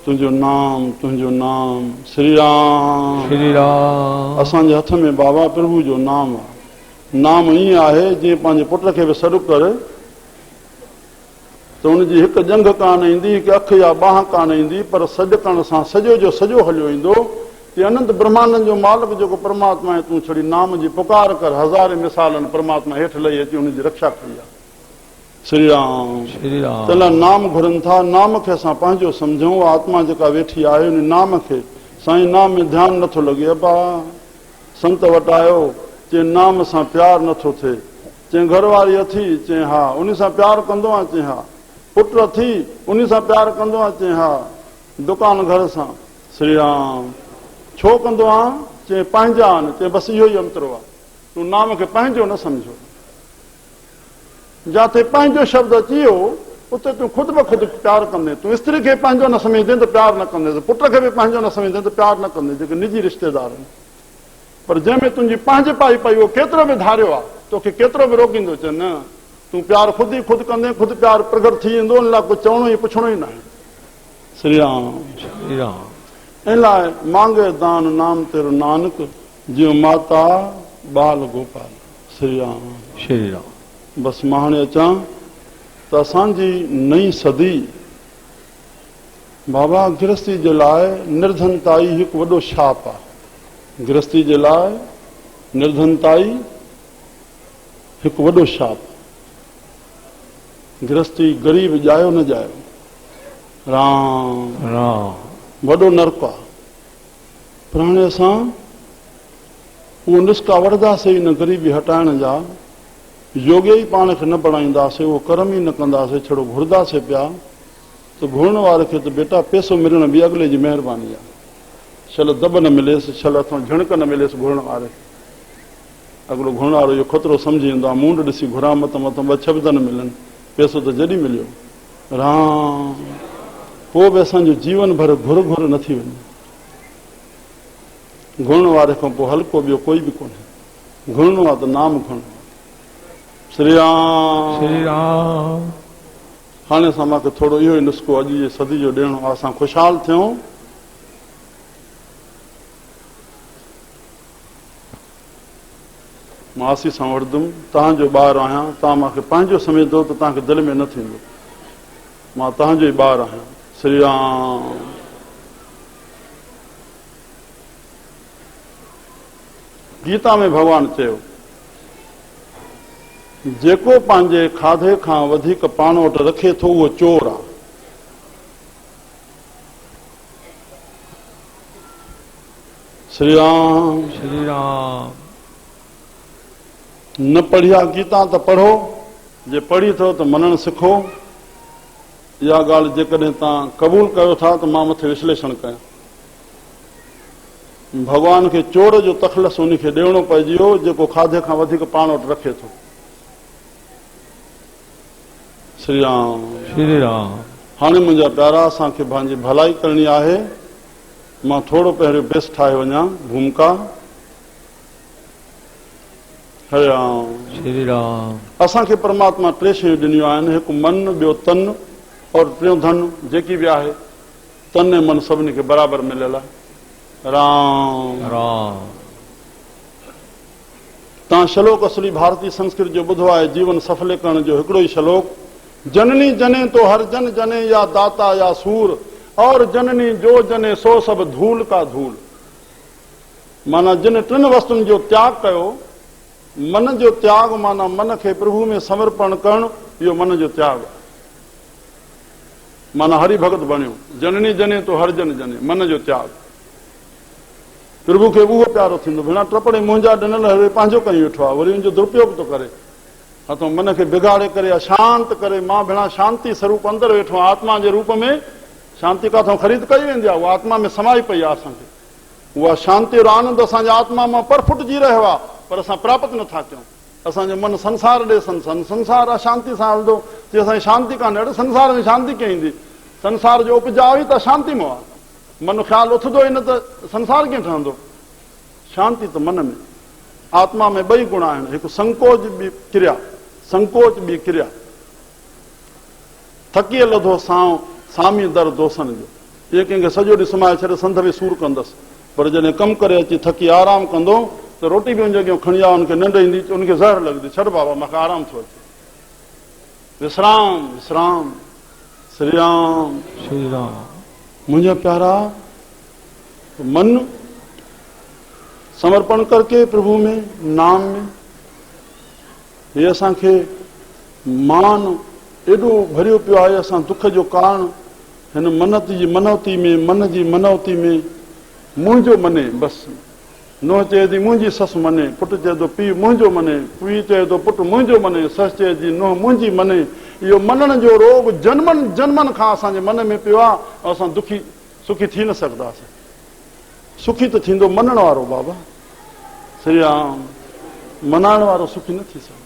तुंहिंजो नाम, तुंहिंजो नाम। श्री राम श्री राम। असांजे हथ में बाबा प्रभु जो नाम आहे। नाम ईअं आहे जीअं पंहिंजे पुट खे बि सॾु कर त हुनजी हिकु जंघ कान ईंदी, हिकु अखि या बांह कान ईंदी, पर सॾु करण सां सॼो जो सॼो हलियो ईंदो। ते अनंत ब्रह्मांडनि जो मालिक जेको परमात्मा आहे, तूं छड़ी नाम जी पुकार कर। हज़ारे मिसालनि परमात्मा हेठि लही अची हुनजी रक्षा कई आहे। श्री राम श्री राम। तला नाम घुरनि था, नाम खे असां पंहिंजो सम्झूं। आत्मा जेका वेठी आहे उन नाम खे, साईं नाम में ध्यानु नथो लॻे। अबा संत वटि आयो, चए नाम सां प्यारु नथो थिए। चए घरवारी अथी, चए हा। उन सां प्यारु कंदो आहे, चए हा। पुट अथी, उन सां प्यारु कंदो आहे, चए हा। दुकान घर सां, श्री राम। छो कंदो आहे? चए पंहिंजा आहिनि। चए बसि इहो ई अंतरो आहे। तूं नाम खे पंहिंजो न सम्झो। जिते पंहिंजो शब्द अची वियो, उते तूं ख़ुदि ब ख़ुदि प्यारु कंदे। तूं स्त्री खे पंहिंजो न सम्झंदे त प्यारु न कंदे, पुट खे बि पंहिंजो न सम्झंदे त प्यारु न कंदे, जेके निजी रिश्तेदार आहिनि। पर जंहिंमें तुंहिंजी पंहिंजे पाई पई, उहो केतिरो बि धारियो आहे, तोखे केतिरो बि रोकींदो। चए न, तूं प्यारु ख़ुदि ई ख़ुदि कंदे, ख़ुदि प्यारु प्रगट थी वेंदो। उन लाइ कुझु चवणो ई पुछणो ई न आहे। श्री राम श्री राम। इन लाइ मांगे दान नाम तेरो नानक जो माता बाल गोपाल। श्री राम श्री राम। बसि मां हाणे अचां त असांजी नई सदी बाबा गृहस्थी जे लाइ निर्धनताई हिकु वॾो शाप आहे। गृहस्थी जे लाइ निर्धनताई हिकु वॾो शाप। गृहस्थी ग़रीब ॼायो न ॼायो, राम राम। वॾो नरक आहे। पर हाणे असां उहो निस्का वठंदासीं ई न ग़रीबी हटाइण जा। योगे ई पाण खे न बणाईंदासीं, उहो कर्म ई न कंदासीं, छड़ो घुरंदासीं पिया। त घुरण वारे खे त बेटा पैसो मिलण बि अॻिले जी महिरबानी आहे। छल दॿ न मिलेसि, छल हथां झिणक न मिलेसि घुरण वारे। अॻिलो घुरण वारो इहो ख़तरो सम्झी वेंदो आहे, मूंड ॾिसी घुरां मत मथां ॿ शब्द न मिलनि, पैसो त जॾहिं मिलियो। राम पोइ बि असांजो जीवन भर घुर घुर न थी वञे। घुरण वारे खां पोइ हल्को ॿियो कोई बि कोन्हे। घुरणो आहे त नाम घुरणो। श्री राम श्री राम। हाणे असां मूंखे थोरो इहो ई नुस्ख़ो अॼु जे सदी जो ॾियणो आहे। असां ख़ुशहाल थियूं। मां आसी सां वठंदुमि, तव्हांजो ॿारु आहियां। तव्हां मूंखे पंहिंजो सम्झंदो त तव्हांखे दिलि में न थींदो। मां तव्हांजो ई ॿारु आहियां। श्री राम गीता में भॻवानु चयो, जेको पंहिंजे खाधे खां वधीक पाण वटि रखे थो उहो चोर आहे। श्री राम श्री राम। न पढ़िया गीता त पढ़ो, जे पढ़ी अथव त मञणु सिखो। इहा ॻाल्हि जेकॾहिं तव्हां क़बूल कयो था त मां मथे विश्लेषण कयां। भॻवान खे चोर जो तखलस उन खे ॾियणो पइजी वियो जेको खाधे खां वधीक पाण वटि रखे थो। श्री राम श्री राम। हाणे मुंहिंजा प्यारा, असांखे पंहिंजी भलाई करणी आहे। मां थोरो पहिरियों बेस ठाहे वञा भूमिका। हरे राम श्री राम। असांखे परमात्मा टे शयूं ॾिनियूं आहिनि, हिकु मन, ॿियो तन और टियों धन। जेकी बि आहे तन ऐं मन सभिनी खे बराबरि मिलियल आहे। राम राम। तव्हां श्लोक असली भारतीय संस्कृत जो ॿुधो आहे, जीवन सफले करण जो हिकिड़ो ई श्लोक। जननी जने तो हर जन जने, या दाता या सूर, और जननी जो जने सो सब धूल का धूल। माना जिन टिन वस्तुनि जो त्याग कयो मन जो त्याग माना मन खे प्रभु में समर्पण करणु, इहो मन जो त्याग माना हरि भगत बणियो। जननी जने तो हर जन जने, मन जो त्याग। प्रभु खे उहो प्यारो थींदो, भेणा टपड़े मुंहिंजा ॾिनल हरे पंहिंजो करी वेठो आहे, वरी उनजो दुरुपयोग थो करे, हथों मन खे बिगाड़े करे अशांत करे। मां भेणा शांति स्वरूप अंदरि वेठो आहियां, आत्मा जे रूप में। शांति काथों ख़रीद कई वेंदी आहे, उहा आत्मा में समाई पई आहे। असांखे उहा शांति और आनंद असांजे आत्मा मां परफुटिजी रहियो आहे, पर असां प्राप्त नथा कयूं। असांजो मन संसार ॾे संसार अशांति सां हलंदो, जे असांजी शांति कान्हे। अड़े संसार में शांति कीअं ईंदी? संसार जो उपजाउ ई त शांति में आहे। मन ख़्यालु उथंदो ई न त संसार कीअं ठहंदो? शांति त मन में, आत्मा में ॿई गुण आहिनि, हिकु संकोच ॿी क्रिया। संकोच ॿी क्रिया। थकी लधो साओ सामी दर दोसन जो, इहे कंहिंखे सॼो ॾींहुं सुम्हाए छॾे संध में सूर कंदसि, पर जॾहिं कमु करे अची थकी आराम कंदो त रोटी बि उन जॻह खणी आ, उनखे निंड ईंदी, उनखे ज़हर लॻंदी। छॾ बाबा, मूंखे आराम थो अचे। विश्राम विश्राम। श्री राम श्री राम। मुंहिंजा प्यारा, मन समर्पण करके प्रभु में, नाम में, ये असांखे मान एॾो भरियो पियो आहे। असां दुख जो कारण हिन मनत जी मनौती में, मन जी मनौती में मुंहिंजो मने बसि। नुंहुं चए थी मुंहिंजी ससु मने, पुटु चए थो पीउ मुंहिंजो मने, पीउ चए थो पुटु मुंहिंजो मने, ससु चए थी नुंहुं मुंहिंजी मने। इहो मनण जो रोग जन्मनि जन्मनि खां असांजे मन में पियो आहे, ऐं असां सुखी थी न सघंदासीं। सुखी त थींदो मनण वारो बाबा। श्री राम। मनाइण वारो सुखी न थी सघे।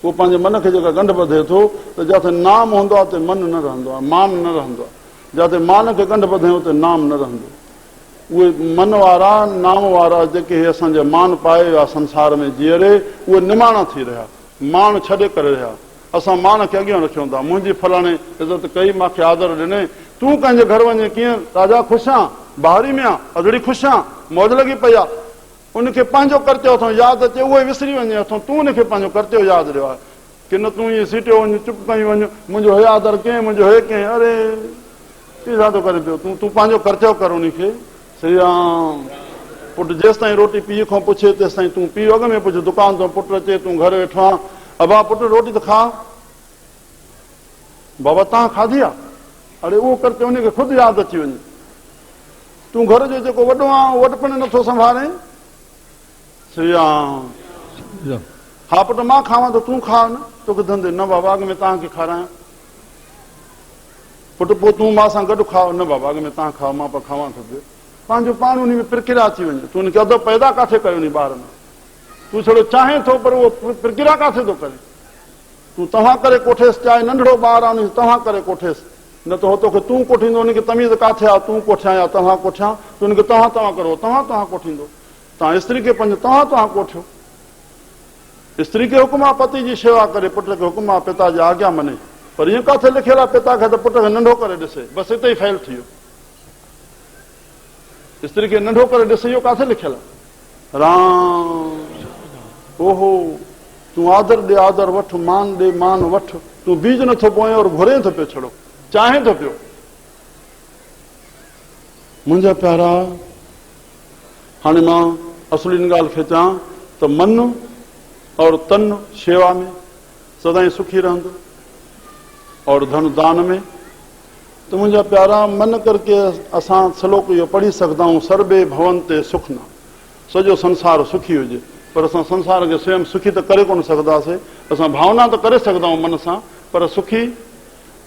उहो पंहिंजे मन खे जेका गंढ ॿधे थो, त जिथे नाम हूंदो आहे उते मन न रहंदो आहे, मान न रहंदो आहे। जिथे मान खे गंढ ॿधे उते नाम न रहंदो। उहे मन वारा, नाम वारा जेके असांजे मान पाए विया संसार में जीअरे, उहे निमाणा थी रहिया, मान छॾे करे रहिया। असां मान खे अॻियां रखियूं था। मुंहिंजी फलाणे इज़त कई, मूंखे आदर ॾिने, तूं कंहिंजे घर वञे कीअं राजा ख़ुशि आं, ॿाहिरी में आं, अजड़ी ख़ुशि आं, मौज लॻी पई आहे। उनखे पंहिंजो कर्तव्य अथऊं यादि अचे, उहे विसरी वञे अथऊं, तूं उनखे पंहिंजो कर्तव्य यादि ॾियो आहे की न? तूं ईअं सीटियो वञ, चुप कई वञ, मुंहिंजो हे आदर कीअं, मुंहिंजो हे कीअं? अरे कीअं थो करे पियो? तूं पंहिंजो कर्तव्य कर उनखे। श्री राम। पुटु जेसि ताईं रोटी पीउ खां पुछे तेसि ताईं तूं पीउ अॻ में पुछ। दुकान तां पुटु अचे, तूं घर वेठो आहीं, अबा पुटु रोटी त खा। बाबा तव्हां खाधी आहे? अड़े उहो कर्तव्य उनखे ख़ुदि यादि अची वञे। तूं घर जो जेको वॾो आहे उहो वॾपण नथो संभाले। श्री राम। हा पुटु मां खावां त तूं खा न, तोखे धंधे न बाबा अॻ में तव्हांखे खारायां। पुटु पोइ तूं मां सां गॾु खाओ। न बाबा अॻ में तव्हां खाओ, मां पर खावां थो पियो। पंहिंजो पाण उन में प्रक्रिया अची वञे। तूं उनखे अदब पैदा किथे कयो उन ॿार में? तूं छड़ो चाहे थो, पर उहो प्रक्रिया किथे थो करे? तूं तव्हां करे कोठेसि, चाहे नंढड़ो ॿार आहे उनखे तव्हां करे कोठेसि, न त हो तोखे तूं कोठींदो। उनखे तमीज़ किथे आहे? तूं कोठियां या तव्हां कोठियां? त उनखे तव्हां करो, तव्हां कोठींदो। तव्हां स्त्री खे पंहिंजो तव्हां कोठियो। स्त्री खे हुकुम आहे पति जी शेवा करे, पुट खे हुकुम आहे पिता जी आज्ञा मने, पर ईअं किथे लिखियल आहे पिता खे त पुट खे नंढो करे ॾिसे? बसि हिते ई फेल थी वियो। स्त्री खे नंढो करे ॾिसे, इहो किथे लिखियल आहे? राम। ओहो, तूं आदर ॾे आदर वठ, मान ॾे मान वठ। तूं बीज नथो पोए और घुरे थो पियो छड़ो, चाहे थो पियो। मुंहिंजा प्यारा, हाणे मां असली ॻाल्हि खे चवां त मन और तन शेवा में सदाईं सुखी रहंदो, और धन दान में। त मुंहिंजा प्यारा, मन करके असां श्लोक इहो पढ़ी सघंदा आहियूं, सर्वे भवन्ते सुखना, सॼो संसार सुखी हुजे। पर असां संसार खे स्वयं सुखी त करे कोन सघंदासीं। असां भावना त करे सघंदा आहियूं मन सां, पर सुखी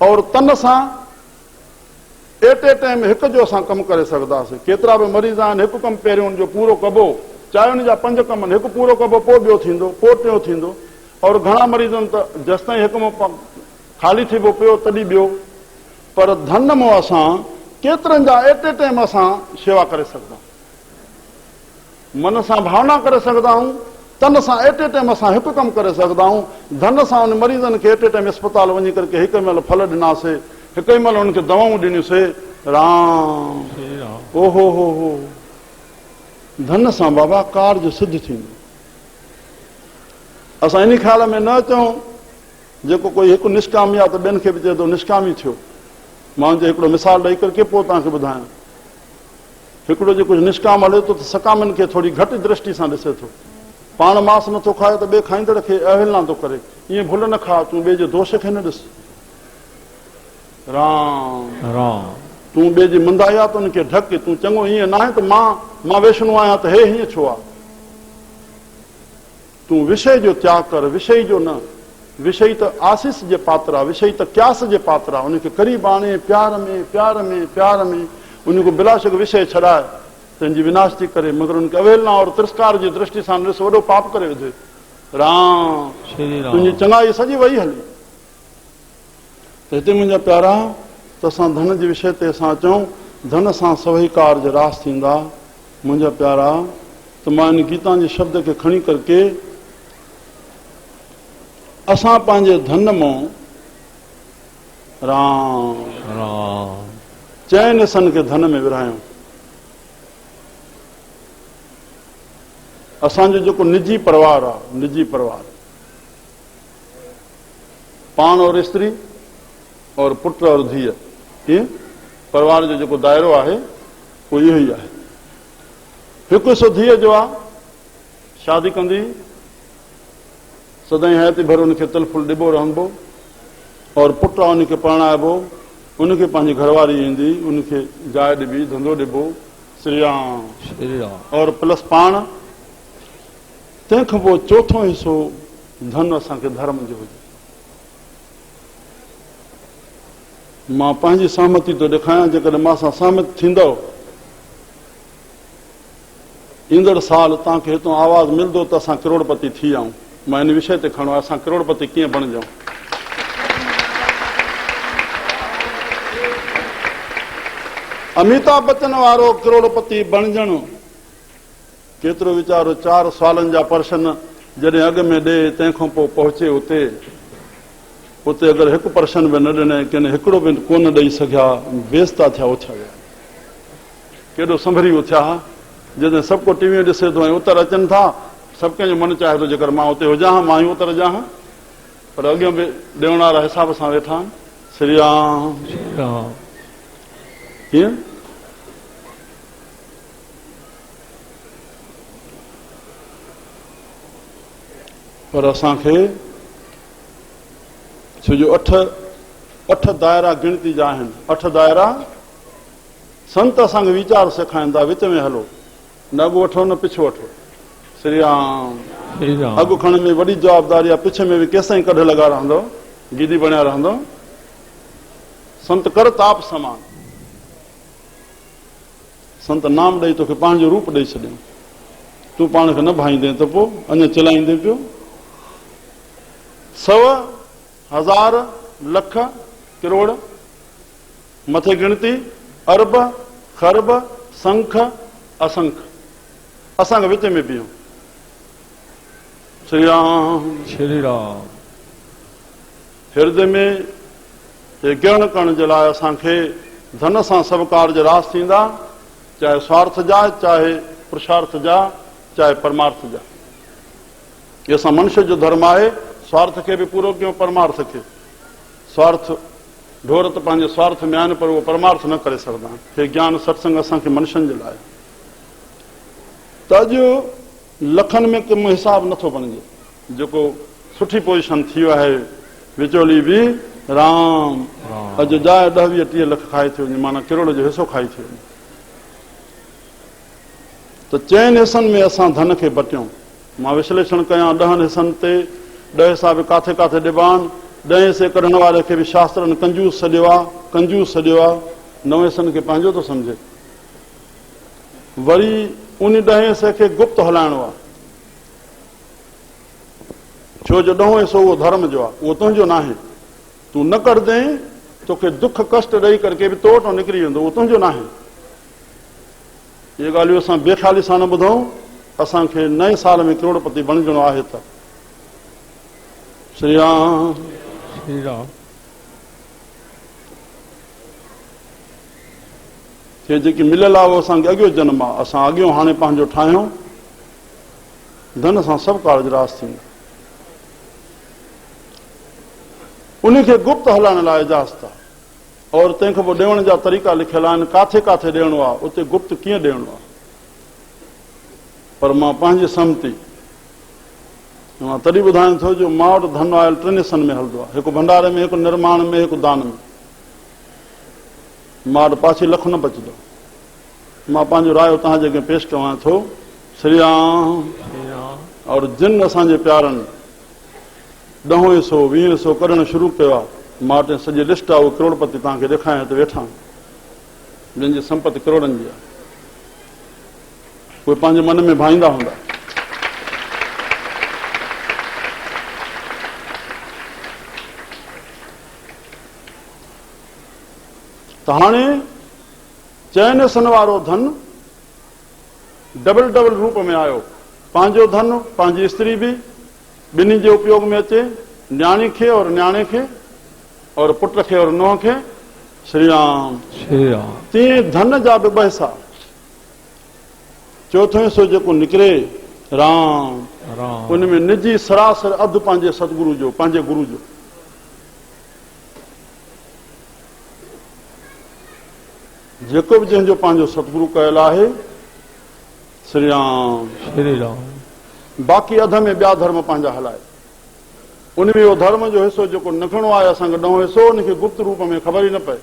और तन सां एट ए टाइम हिकु जो असां कमु करे सघंदासीं। केतिरा बि मरीज़ आहिनि, हिकु कमु पहिरियों हुनजो पूरो कबो, चाहे हुनजा 5 कम आहिनि, हिकु पूरो कबो, पोइ ॿियो थींदो, पोइ टियों थींदो। और घणा मरीज़नि त जेसि ताईं हिकु ख़ाली थी पियो तॾहिं ॿियो। पर धन में असां केतिरनि जा एट ए टाइम असां शेवा करे सघंदा आहियूं। मन सां भावना करे सघंदा आहियूं, तन सां एट ए टाइम असां हिकु कमु करे सघंदा आहियूं। धन सां उन मरीज़नि खे एट ए टाइम अस्पताल वञी करे हिकु महिल फल ॾिनासीं, हिकु ई महिल हुनखे दवाऊं ॾिनियूंसीं। राम। ओहो हो, धन सां बाबा कार्य सिद्ध थींदो। असां इन ख़्याल में न अचूं जेको कोई हिकु निष्कामी आहे त ॿियनि खे बि चए थो निष्कामी थियो। मां हुनजो हिकिड़ो मिसाल ॾेई करे पोइ तव्हांखे ॿुधायां। हिकिड़ो जेको निष्काम हले थो त सकामनि खे थोरी घटि दृष्टि सां ॾिसे थो। पाण मांस नथो खाए त ॿिए खाईंदड़ खे अवहेलना थो करे। ईअं भुल न खा, तूं ॿिए जे दोष खे न ॾिस। राम राम तूं ॿिए जी मंदाई आहे त उनखे ढक, तूं चङो ईअं न आहे त मां वैष्णो आहियां त हे हीअं छो आहे। तूं विषय जो त्याग कर, विषय जो न। विषय त आशीष जे पात्र आहे, विषय त क्यास जे पात्र आहे। उनखे करीब आणे प्यार में प्यार में प्यार में उनखे बिलाशक विषय छॾाए तंहिंजी विनाश थी करे, मगर उनखे अवहेलना और तिरस्कार जी दृष्टि सां ॾिस, वॾो पाप करे विधे। राम तुंहिंजी चङाई सॼी वई हली। त हिते मुंहिंजा प्यारा, त असां धन जे विषय ते असां अचूं, धन सां सभई कार्ज रास थींदा। मुंहिंजा प्यारा, त मां इन गीता जे शब्द खे खणी करके असां पंहिंजे धन मां राम राम चइनि हिसनि खे धन में विरहायूं। असांजो जेको निजी परिवार आहे, निजी परिवार, पाण और स्त्री और पुट और धीअ, ईअं परिवार जो जेको दायरो आहे उहो इहो ई आहे। हिकु हिसो धीअ जो आहे, शादी कंदी सदाईं हयाती भर उनखे तिल फुल ॾिबो रहंदो, और पुट आहे उनखे परणाइबो, उनखे पंहिंजी घरवारी ईंदी, उनखे जाइ ॾिबी, धंधो ॾिबो। श्री राम श्री राम और प्लस पाण। तंहिंखां पोइ चोथों हिसो धन असांखे धर्म जो हुजे। मां पंहिंजी सहमति थो ॾेखारियां, जेकॾहिं मां सां सहमत थींदव, ईंदड़ साल तव्हांखे हितां आवाज़ मिलंदो त असां करोड़पति थी आऊं। मां इन विषय ते खणो आहे, असां करोड़पति कीअं बणिजऊं। अमिताभ बच्चन वारो करोड़पति बणजण केतिरो वीचारो 4 सालनि जा पर्सन जॾहिं अॻ में ॾे, तंहिंखां पोइ पहुचे उते अगरि 1% बि न ॾिने, कंहिं हिकिड़ो बि कोन ॾेई सघिया, बेस्ता थिया, उथिया विया। केॾो संभरी उथिया। जॾहिं सभु को टीवी ॾिसे थो ऐं उतर अचनि था, सभु कंहिंजो मन चाहे थो जेकर मां उते हुजां हा, मां ई उतर हुजां हा, पर अॻियां बि ॾियण वारा हिसाब सां वेठा आहिनि। श्री राम राम कीअं पर असांखे छो जो 8 दायरा गिणती जा आहिनि। 8 दायरा संत असांखे वीचार सेखारींदा, विच में हलो, न अॻु वठो न पिछो वठो। श्री राम श्री राम अॻु खण में वॾी जवाबदारी आहे, पिछे में बि केसां कढ लॻा रहंदो, गीदी बणिया रहंदो। संत कर ताप समान, संत नाम ॾेई तोखे पंहिंजो रूप ॾेई छॾियो। तूं पाण खे न भाईंदे त पोइ अञा चिलाईंदे पियो। 100 हज़ार लख करोड़ मथे गिणती, अरब खरब संख असंख, असांखे विच में बीहूं। श्री राम श्री राम हृदय में ॻण करण जे लाइ असांखे धन सां सभु कार्य रास थींदा, चाहे स्वार्थ जा, चाहे पुरुषार्थ जा, चाहे परमार्थ जा। इहे असां मनुष्य जो धर्म आहे। स्वार्थ खे बि पूरो कयूं, परमार्थ खे। स्वार्थ ढोर त पंहिंजे स्वार्थ में आहिनि, पर उहो परमार्थ न करे सघंदा आहिनि। हे ज्ञान सत्संग असांखे मनुष्यनि जे लाइ। त अॼु लखनि में कमु हिसाब नथो बणिजे। जेको सुठी पोज़ीशन थी वियो आहे, विचोली बि राम अॼु जाइ 10-20-30 लख खाई थी वञे, माना करोड़ जो हिसो खाई थी वञे। त 4 हिसनि में असां धन खे बटियूं। मां विश्लेषण कयां 10 हिसनि ते, 10 हिसा बि काथे काथे ॾिबा आहिनि। 10 हिसे कढण वारे खे बि शास्त्रनि कंजूस सॾियो आहे, कंजूस सॾियो आहे। 9 हिसनि खे पंहिंजो थो सम्झे। वरी उन 10 हिसे खे गुप्त हलाइणो आहे, छो जो 10हों हिसो उहो धर्म जो आहे, उहो तुंहिंजो न आहे। तूं न कढंदे तोखे दुख कष्ट ॾेई करके बि तो वटि निकिरी वेंदो, उहो तुंहिंजो न आहे। इहे ॻाल्हियूं असां बेख़्याली सां न ॿुधूं। असांखे नए साल में करोड़पति बणिजणो आहे। त श्री राम श्री राम खे जेकी मिलियल आहे उहो असांखे अॻियो जन्म आहे। असां अॻियो हाणे पंहिंजो ठाहियूं, धन सां सभु कार्य रास थींदा। उनखे गुप्त हलाइण लाइ इजाज़त आहे, और तंहिंखां पोइ ॾियण जा तरीक़ा लिखियल आहिनि। काथे काथे ॾियणो आहे, उते गुप्त कीअं ॾियणो आहे। पर मां पंहिंजी सहमति मां तॾहिं ॿुधायां थो जो मां वटि धन आयल टिनि हिसनि में हलंदो आहे, हिकु भंडारे में, हिकु निर्माण में, हिकु दान में। मां वटि पाछी लख न बचंदो। मां पंहिंजो रायो तव्हां जे अॻियां पेश कयां थो। श्री राम। और जिन असांजे प्यारनि 10 हिसो 20 हिसो करणु शुरू कयो आहे, मां वटि सॼी लिस्ट आहे, उहो करोड़पति तव्हांखे ॾेखारियां हिते वेठा, जंहिंजी संपत्ति करोड़नि जी आहे। उहे पंहिंजे मन में भाईंदा हूंदा। त हाणे चइनि हिसनि वारो धन डबल डबल रूप में आयो। पंहिंजो धन, पंहिंजी स्त्री बि ॿिन्ही जे उपयोग में अचे, न्याणी खे और न्याणे खे, और पुट खे और नुंहं खे। श्री राम। श्री राम। तीअं धन जा बि 2 हिसा। चोथों हिसो जेको निकिरे राम, राम। उन में निजी सरासर अधु पंहिंजे सतगुरु जो, पंहिंजे गुरु जो। जेको बि जंहिंजो पंहिंजो सतगुरु कयल आहे, श्री राम। श्री राम। बाक़ी अध में ॿिया धर्म पंहिंजा हलाए। उन में उहो धर्म जो हिसो जेको निकिरणो आहे असांखे 9 हिसो, उनखे गुप्त रूप में ख़बर ई न पए।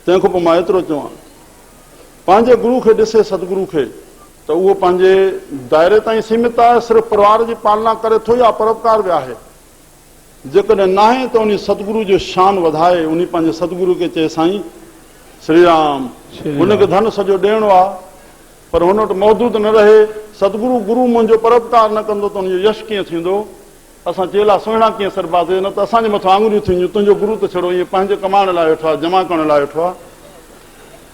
तंहिंखां पोइ मां एतिरो चवां, पंहिंजे गुरु खे ॾिसे, सतगुरु खे, त उहो पंहिंजे दायरे ताईं सीमित आहे, सिर्फ़ु परिवार जी पालना करे थो या परोपकार बि आहे। जेकॾहिं न आहे त उन सतगुरु जो शान वधाए, उन पंहिंजे सतगुरु खे चए साईं श्री राम। हुनखे धन सॼो ॾियणो आहे, पर हुन वटि मौजूद न रहे, सतगुरु गुरु मुंहिंजो परोपकार न कंदो त उनजो यश कीअं थींदो? असां चेला सुहिणा कीअं सरबाद, न त असांजे मथां आङुरियूं थींदियूं, तुंहिंजो गुरु त छड़ो ईअं पंहिंजे कमाइण लाइ वेठो आहे, जमा करण लाइ वेठो आहे।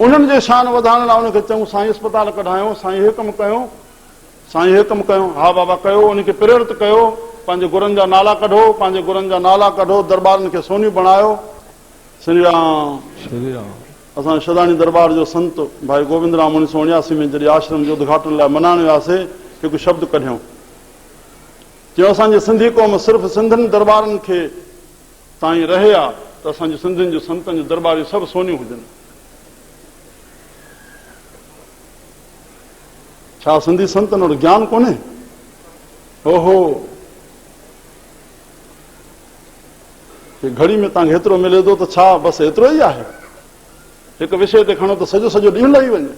उन्हनि जे शान वधाइण लाइ उनखे चऊं साईं अस्पताल कढायूं, साईं हे कमु कयूं, साईं हे कमु कयूं। हा बाबा कयो, उनखे प्रेरित कयो, पंहिंजे गुरुनि जा नाला कढो, पंहिंजे गुरुनि जा नाला कढो, दरबारनि खे सोनियूं बणायो। श्री राम। श्री राम। असां शदानी दरबार जो संत भाई गोविंद राम 1979 में जॾहिं आश्रम जो उद्घाटन लाइ मनाइण वियासीं, हिकु शब्द कढियऊं, चयो असांजी सिंधी क़ौम सिर्फ़ु सिंधियुनि दरबारनि खे ताईं रहे आहे, त असांजे सिंधियुनि जो संतनि जो दरबार सभु सोनियूं हुजनि। छा सिंधी संतनि वटि ज्ञान कोन्हे? ओहो, घड़ी में तव्हांखे हेतिरो मिले थो त छा बसि एतिरो ई आहे? हिकु विषय ते खणो त सॼो सॼो ॾींहुं लही वञे।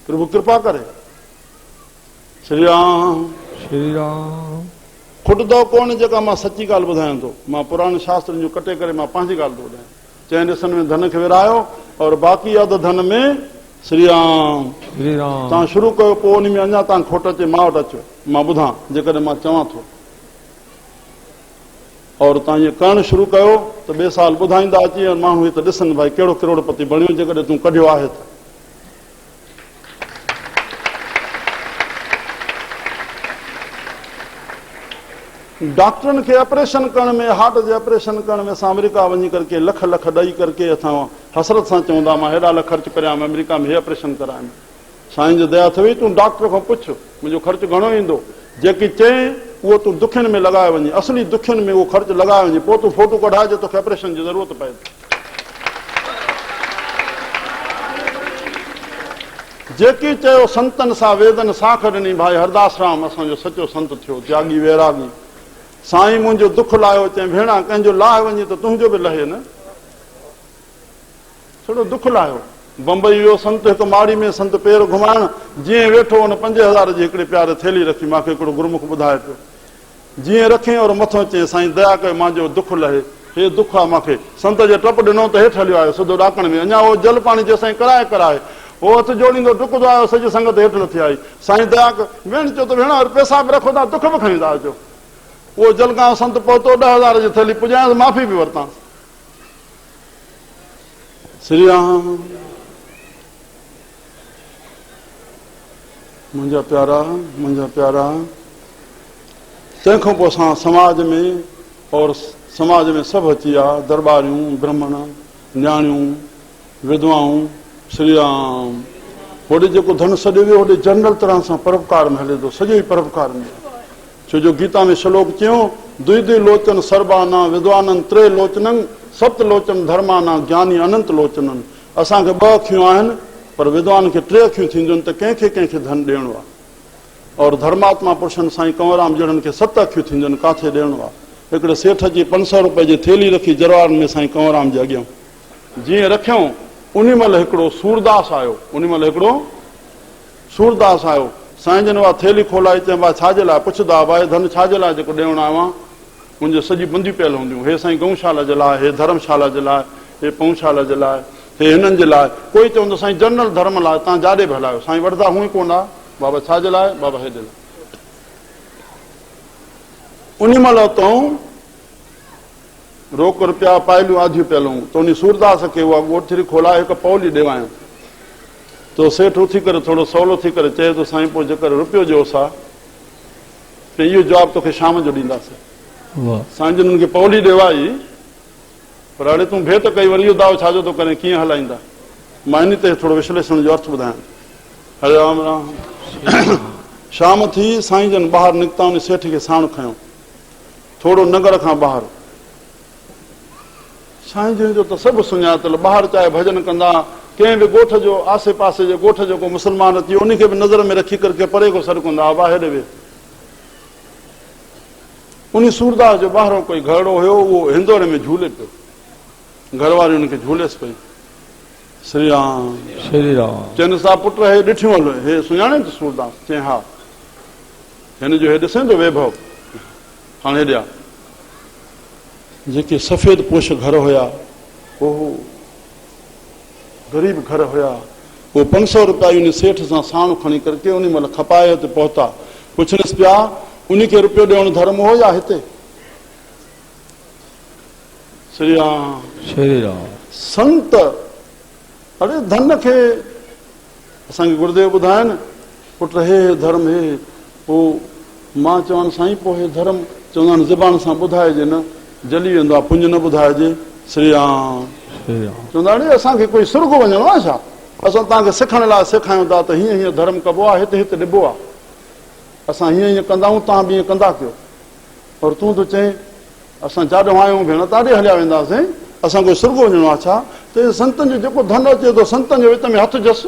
प्रभु कृपा करे। श्री राम। श्री राम। खुटंदो कोन जेका मां सची ॻाल्हि ॿुधायां थो। मां पुराणे शास्त्रनि जो कटे करे मां पंहिंजी ॻाल्हि थो ॿुधायां। 4 हिसनि में धन खे विरायो और बाक़ी अधु धन में श्री राम। श्री राम। तव्हां शुरू कयो, पोइ उन में अञा तव्हां खोट अचे, मां वटि अचो, मां ॿुधां जेकॾहिं मां चवां थो। और तव्हां इएं करणु शुरू कयो त ॿिए साल ॿुधाईंदा अची, और माण्हू हिते ॾिसनि भाई कहिड़ो करोड़पति बणियो जेकॾहिं तूं कढियो आहे त। डॉक्टरनि खे ऑपरेशन करण में, हार्ट जे ऑपरेशन करण में असां अमेरिका वञी करके लख लख ॾेई करके असां हसरत सां चवंदा मां हेॾा लख ख़र्च करियां अमेरिका में हे ऑपरेशन कराइनि। साईं जो दया अथई, तूं डॉक्टर खां पुछ मुंहिंजो ख़र्चु घणो ईंदो। जेकी चए उहो तूं दुखियुनि में लॻाए वञे, असली दुखियुनि में उहो ख़र्चु लॻाए वञे, पोइ तूं फोटो कढाइजे तोखे ऑपरेशन जी ज़रूरत पए। जेकी चयो संतनि सां वेदनि साख ॾिनी, भाई हरदास राम असांजो सचो संत थियो, त्यागी वैरागी। साईं मुंहिंजो दुख लाहियो, चई भेणा कंहिंजो लाहे वञे त तुंहिंजो बि लहे न, थोरो दुख लाहियो। बम्बई वियो संत, हिकु माड़ी में संत पेर घुमाइण, जीअं वेठो हुन 5000 जी हिकिड़ी प्यारे थैली रखी, मूंखे हिकिड़ो गुरमुख ॿुधाए पियो। जीअं रखे और मथां चए साईं दया कयो मुंहिंजो दुख लहे, हे दुख आहे मूंखे। संत जे टप ॾिनो त हेठि हलियो आयो सिधो ॾाकण में, अञा उहो जल पाणी जेसिताईं कराए कराए उहो हथु जोड़ींदो डुकंदो आयो, सॼी संगत हेठि नथी आई। साईं दया कयो, भेण चयो त भेण पैसा बि रखो था, दुख बि खणी था अचो। उहो जलगांव संत पहुतो, 10,000 जी थैली पुॼायांसि, माफ़ी बि वरितांसि। श्री राम। मुंहिंजा प्यारा, मुंहिंजा प्यारा, तंहिंखां पोइ असां समाज में, और समाज में सभु अची विया, दरबारियूं, ब्राह्मण, न्याणियूं, विधवाऊं। श्री राम। होॾे जेको धन सॼो वियो, होॾे जनरल तरह सां परोपकार में हले थो, सॼो ई परोपकार में। छो जो गीता में श्लोक चयो, द्विद्वि लोचन सर्वाना विद्वानन त्रे लोचनन सप्त लोचन धर्माना ज्ञानी अनंत लोचनन। असांखे 2 अखियूं आहिनि, पर विद्वान खे 3 अखियूं थींदियूं आहिनि, त कंहिंखे कंहिंखे धन ॾियणो आहे। और धर्मात्मा पुरुषनि साईं कंवरराम जहिड़नि खे 7 अखियूं थींदियूं आहिनि, काथे ॾियणो आहे। हिकिड़े सेठ जी 500 रुपए जी थेली रखी जरवारनि में साईं कंवरराम जे अॻियां, जीअं रखियऊं उन महिल हिकिड़ो सूरदास आयो, उन महिल हिकिड़ो सूरदास आयो। साईं जन उहा थेली खोलाई, चई भाउ छाजे लाइ? पुछंदा भाई धन छाजे लाइ जेको ॾियणो आयो आहे? मुंहिंजो सॼी बंदियूं पियल हूंदियूं, हे साईं गऊशाला जे लाइ, हे धर्मशाला जे लाइ, हे पऊशाला जे लाइ, हे हिननि जे लाइ। कोई चवंदो साईं जनरल धर्म लाइ, तव्हां जाॾे बि हलायो। साईं वठंदा हूअं ई कोन आहे, बाबा छाजे लाइ? बाबा हेॾे लाइ। उन महिल तूं रोक रुपया पायलियूं आधियूं पियल हूं, त उन सूरदास खे उहा ॻोठरी खोलाए हिकु पौली ॾेवायूं। तो सेठ उथी करे थोरो सवलो थी करे चए थो साईं पोइ जेकर रुपयो ॾियोसि आहे त इहो जवाबु तोखे शाम जो ॾींदासीं। साईं जन खे पौली ॾेवाई, पर हाणे तूं भेट कई, वरी इहो दाव छाजो थो करे, कीअं हलाईंदा? मां इन ते थोरो विश्लेषण जो अर्थ ॿुधायां। हरे राम राम। शाम थी, साईं जन ॿाहिरि निकिता, उन सेठ खे साण खयो थोरो नगर खां ॿाहिरि। साईं जन जो त सभु सुञातल, ॿाहिरि चाहे भॼन कंदा, कंहिं बि ॻोठ जो आसे पासे जे ॻोठ जो को मुस्लमान अची उनखे बि नज़र में रखी करके परे को सॾु कंदा, वाह हेॾे वे। उन सूरदास जो ॿाहिरो कोई घरड़ो हुयो, उहो हिंदोरे में झूले पियो, घरवारी उनखे झूलेसि पई। श्री राम श्री राम। चइनि सा पुट हे ॾिठियूं हलो, हे सुञाणे त सूरदास? चई हा। हिन जो हे ॾिसे थो वैभव? हाणे हेॾे आ। जेके सफ़ेद पोश घर हुया, ओहो गरीब घर हुया, वो 500 रुपया उन सेठ सां साण खणी करके उन महिल खपाए ते पहुता। पुछनिसि पिया उनखे रुपयो ॾियणु धर्म हो या हिते? श्री राम श्री राम। संत अरे धन खे असांखे गुरुदेव ॿुधाइनि, पुट हे धर्म हे, पोइ मां चवां साईं पोइ हे धर्म, चवंदा आहिनि ज़बान सां ॿुधाइजे न, जली वेंदो आहे, पुंज न ॿुधाइजे। श्री राम। चवंदा आहिनि असांखे कोई सुर्ॻ वञिणो आहे छा? असां तव्हांखे सिखण लाइ सेखारियूं था त हीअं हीअं धर्म कबो आहे, हिते हिते ॾिबो आहे, असां हीअं हीअं कंदा आहियूं, तव्हां बि हीअं कंदा कयो। और तूं त चए असां जाॾो आहियूं भेण ताॾे हलिया वेंदासीं, असां कोई सुर्ॻ वञिणो आहे छा? त संतनि जो जेको धन अचे थो, संतनि जे विच में हथु जस।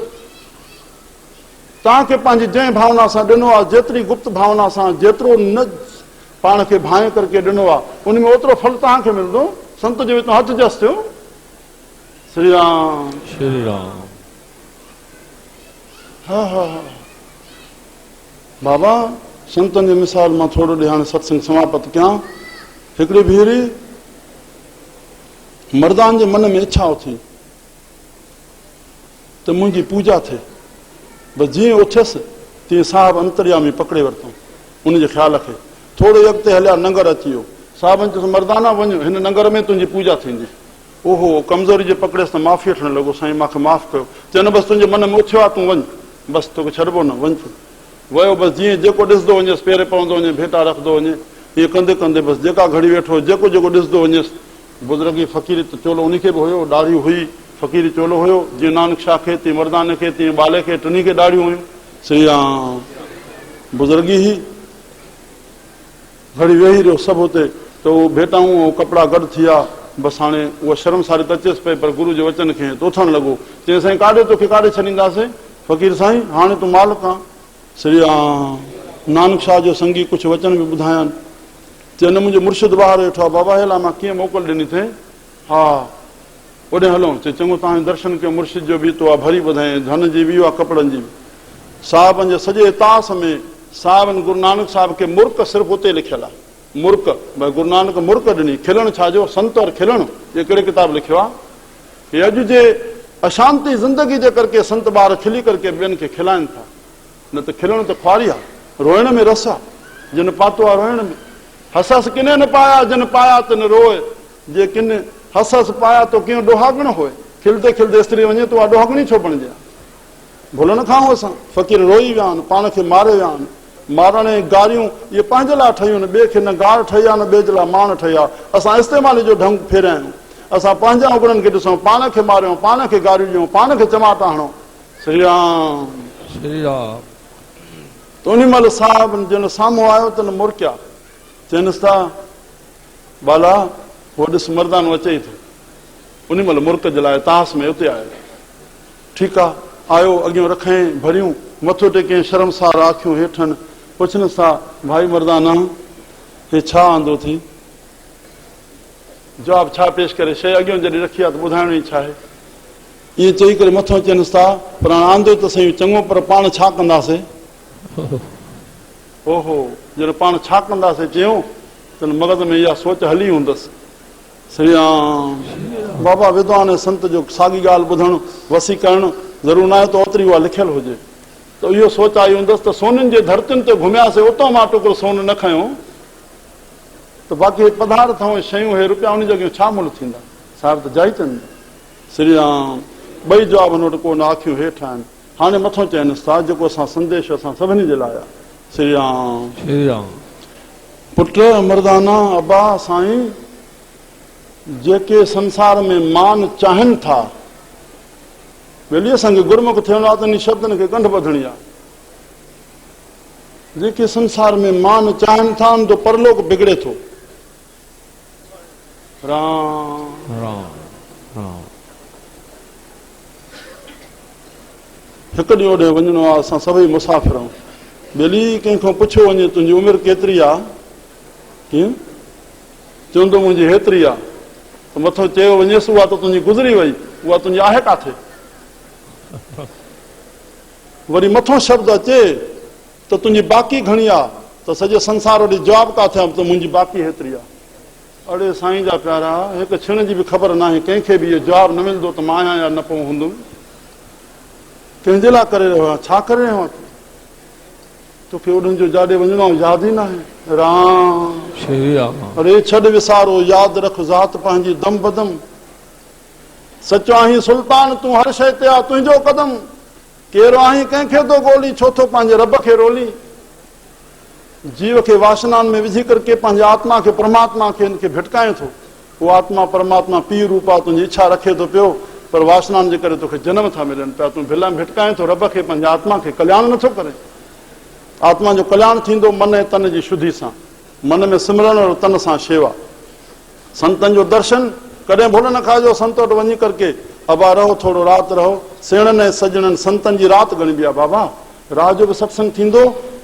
तव्हांखे पंहिंजी जंहिं भावना सां ॾिनो आहे, जेतिरी गुप्त भावना सां, जेतिरो न पाण खे भाए करके ॾिनो आहे, उन में ओतिरो फल तव्हांखे मिलंदो। संत जे विच में हथु जस थियो। श्री राम श्री राम। हा हा हा बाबा, संतनि जी मिसाल मां थोरो ॾे हाणे सत्संग समाप्त कयां। हिकिड़ी भेरी मर्दान जे मन में इच्छा उथी त मुंहिंजी पूजा थिए। बसि जीअं उथियसि तीअं साहिबु अंतर्यामी पकड़े वरितऊं उनजे ख़्याल खे। थोरो ई अॻिते हलिया, नंगर अची वियो। साहिबनि चयोसि मर्दाना वञ, हिन नंगर में तुंहिंजी पूजा थींदी। ओहो कमज़ोरी जे पकड़ेसि त माफ़ी वठणु लॻो, साईं मूंखे माफ़ कयो। चवनि बसि तुंहिंजे मन में उथियो आहे, तूं वञ, बसि तोखे छॾिबो न, वञ तूं। वियो, बसि जीअं जेको ॾिसंदो वञेसि पेरे पवंदो वञे, भेटा रखंदो वञे, ईअं कंदे कंदे बसि जेका घड़ी वेठो जेको जेको ॾिसंदो वञेसि। बुज़ुर्गी फ़क़ीर त चोलो उनखे बि हुयो, ॾाढ़ी हुई, फ़क़ीरी चोलो हुयो, जीअं नानक शाह खे, तीअं मर्दाने खे, तीअं बाले खे, टिनी खे ॾाढ़ियूं हुयूं। श्री राम। बुज़ुर्गी ही घड़ी वेही रहियो सभु हुते, त उहो भेटाऊं ऐं कपिड़ा गॾु थी विया। बसि हाणे उहा शर्मसारी त अचेसि पई, पर गुरू जे वचन खे त उथणु लॻो। चई साईं काॾे तोखे काॾे छॾींदासीं? फ़क़ीर साईं हाणे तूं मालिक आहे। श्री राम। नानक शाह जो संगी कुझु वचन बि ॿुधायनि। चवनि मुंहिंजो मुर्शिद ॿाहिरि वेठो आहे, बाबा हेला मां कीअं मोकल ॾिनी अथई? हा ओॾे हलूं। चई चङो तव्हांजो दर्शन कयो, मुर्शिद जो बि तो आहे, भरी ॿुधाई, धन जी बि आहे, कपिड़नि जी बि। साहिबनि जे सॼे इतिहास में साहिबनि गुरू नानक साहिब खे मुर्क सिर्फ़ु उते लिखियलु आहे। मुर्क भई गुरू नानक मुर्क ॾिनी। खिलणु छाजो? संत और खिलणु। इहे कहिड़े किताब लिखियो आहे? हे अॼु जे अशांति ज़िंदगी जे करके संत ॿार खिली करके ॿियनि खे खिलाइनि था। न त खिलणु त ख्वारी आहे, रोइण में रस आहे। जिन पातो आहे रोइण में। हसस किने न पाया, जिन पाया त न रोए। जे किन हसस पाया तो कीअं ॾोहागण होए। खिलंदे खिलंदे स्त्री वञे तो ॾोहागणी छो बणिजे? भुल न खाऊं असां। फ़क़ीर रोई विया आहिनि, पाण खे मारे विया आहिनि। मारण ऐं गारियूं इहे पंहिंजे लाइ ठहियूं आहिनि, ॿिए खे न गार ठही आहे न ॿिए जे लाइ माण ठही आहे। असां इस्तेमाल जो ढंग फेरिया आहियूं। असां पंहिंजा उगड़नि खे ॾिसूं, पाण खे मारियूं, पाण खे गारियूं ॾियूं, पाण खे चमाटा हणूं। श्री राम श्री राम। त उन महिल साहिब जन साम्हूं आयो त न मुर्किया। चइनिसि था बाला उहो ॾिस मर्दानो अचे थो। उन महिल मुर्क जे लाइ तास में उते आयो। ठीकु आहे, आयो, अॻियां रखई, भरियूं, मथो टेके, शर्मसार अखियूं हेठनि। पुछनि था भाई मर्दाना हे छा आंदो थी, जवाब छा पेश करे, शइ अॻियों जॾहिं रखी आहे त ॿुधाइणो ई छा आहे। ईअं चई करे मथां चवनि था पर हाणे आंदो त सही चङो, पर पाण छा कंदासीं? ओहो, जॾहिं पाण छा कंदासीं चयूं त मगज़ में इहा सोच हली हूंदसि। श्री राम। बाबा विद्वान ऐं संत जो साॻी ॻाल्हि ॿुधणु वसी करणु ज़रूरु न आहे त ओतिरी उहा लिखियलु हुजे, त इहो सोच आई हूंदसि त सोननि जे धरतियुनि ते घुमियासीं, उतां मां टुकड़ो सोन न खयों त बाक़ी पदार्थ ऐं शयूं हे रुपया उन जॻह छा मुल थींदा? साहिब त जाई चवनि। श्री राम। ॿई जवाब हिन वटि कोन, अखियूं हेठि आहिनि। हाणे मथां चवनि था जेको असां संदेश असां सभिनी जे लाइ आहे। श्री राम। श्री राम। पुट मर्दाना अबा साईं, जेके संसार में मान चाहिनि था, वेली असांखे गुरमुख थियणो आहे त इन शब्दनि खे कंढ ॿधणी आहे। जेके संसार में मान चाहिनि था उन जो परलोक बिगड़े थो। राम राम राम। हिकु ॾींहुं ओॾे वञिणो आहे, असां सभई मुसाफ़िर आहियूं। ॿेली कंहिंखां पुछियो वञे तुंहिंजी उमिरि केतिरी आहे? कीअं चवंदो मुंहिंजी हेतिरी आहे, त मथो चयो वञेसि उहा त तुंहिंजी गुज़री वई, उहा तुंहिंजी आहे काथे? वरी मथो शब्द अचे त तुंहिंजी बाक़ी घणी आहे, त सॼे संसार वटि जवाबु काथे आहे त मुंहिंजी बाक़ी हेतिरी आहे। अड़े साईं जा प्यारा, हिकु छिण जी बि ख़बर न आहे कंहिंखे बि इहो जवाबु न मिलंदो त मां आहियां या न पोइ हूंदुमि। कंहिंजे लाइ करे रहियो आहे? छा करे रहियो आहे? तोखे उन्हनि जो जाॾे वञिणो यादि ई न आहे। राम। श्री राम। अरे छॾ विसारो, यादि रख ज़ात पंहिंजी दम बदम। सचो आहीं सुल्तान, तूं हर शइ ते आहे तुंहिंजो कदम। केरु आहीं कंहिंखे थो ॻोल्ही, छो थो पंहिंजे रब खे रोली। जीव खे वासनाउनि में विझी करके पंहिंजे आत्मा खे परमात्मा खे हिन खे भिटकाए थो। उहो आत्मा परमात्मा पीउ रूप आहे, तुंहिंजी इच्छा रखे थो पियो, पर वासनाउनि जे करे तोखे जनम था मिलनि पिया। तूं भिला में भिटकाए थो रब खे, पंहिंजे आत्मा खे कल्याण नथो करे। आत्मा जो कल्याण थींदो मन ऐं तन जी शुद्धि सां, मन में सिमरण और तन सां शेवा। संतनि जो दर्शन कॾहिं भुल न खाइजो। संत वटि वञी करके अबा रहो, थोरो राति रहो। सेणनि ऐं सजणनि संतनि जी राति गणिबी आहे। बाबा राति जो बि सत्संग थींदो,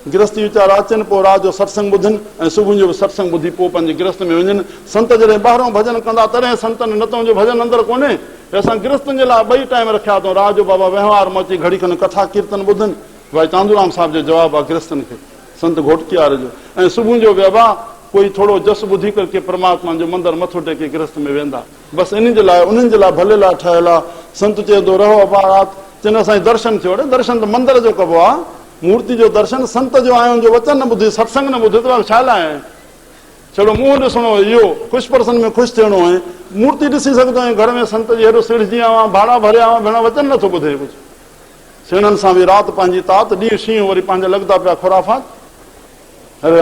गृहस्थी वीचारा अचनि, पोइ राति जो सत्संग ॿुधनि ऐं सुबुह जो बि सत्संग ॿुधी पोइ पंहिंजे गृहस्थ में वञनि। संत जॾहिं ॿाहिरों भॼन कंदा तॾहिं संतनि, न त मुंहिंजो भॼन अंदरि कोन्हे। असां गृहस्थनि जे लाइ ॿई टाइम रखिया अथऊं। राति जो बाबा वहिंवार में अची घड़ी खनि कथा कीर्तन ॿुधनि। भाई चांदूराम साहिब जो जवाबु आहे गृहस्थनि खे, संत घोटकियार जो। ऐं सुबुह जो बि बाबा कोई थोरो जस ॿुधी करके परमात्मा जो मंदरु मथो टेके गृहस्थ में वेंदा। बसि इन जे लाइ, उन्हनि जे लाइ भले लाइ ठहियलु आहे। संत चए थो रहो अबा राति, चवंदा असांजी दर्शन थियो। अड़े दर्शन त मंदर जो कबो आहे, मूर्ति जो दर्शन संत जो आहे, हुनजो वचन न ॿुधी, सत्संग न ॿुधे त छा लाइ आहे? छड़ो मुंहुं ॾिसणो, इहो ख़ुशि पर्सन में ख़ुशि थियणो आहे। मूर्ति ॾिसी सघंदो आहीं घर में, संत जी हेॾो सिड़जी आवां, भाड़ा भरिया आवां, भेण वचन नथो ॿुधे कुझु। सेणनि सां बि राति पंहिंजी तात, ॾींहुं शींहुं वरी पंहिंजा लॻंदा पिया खुराफात। अरे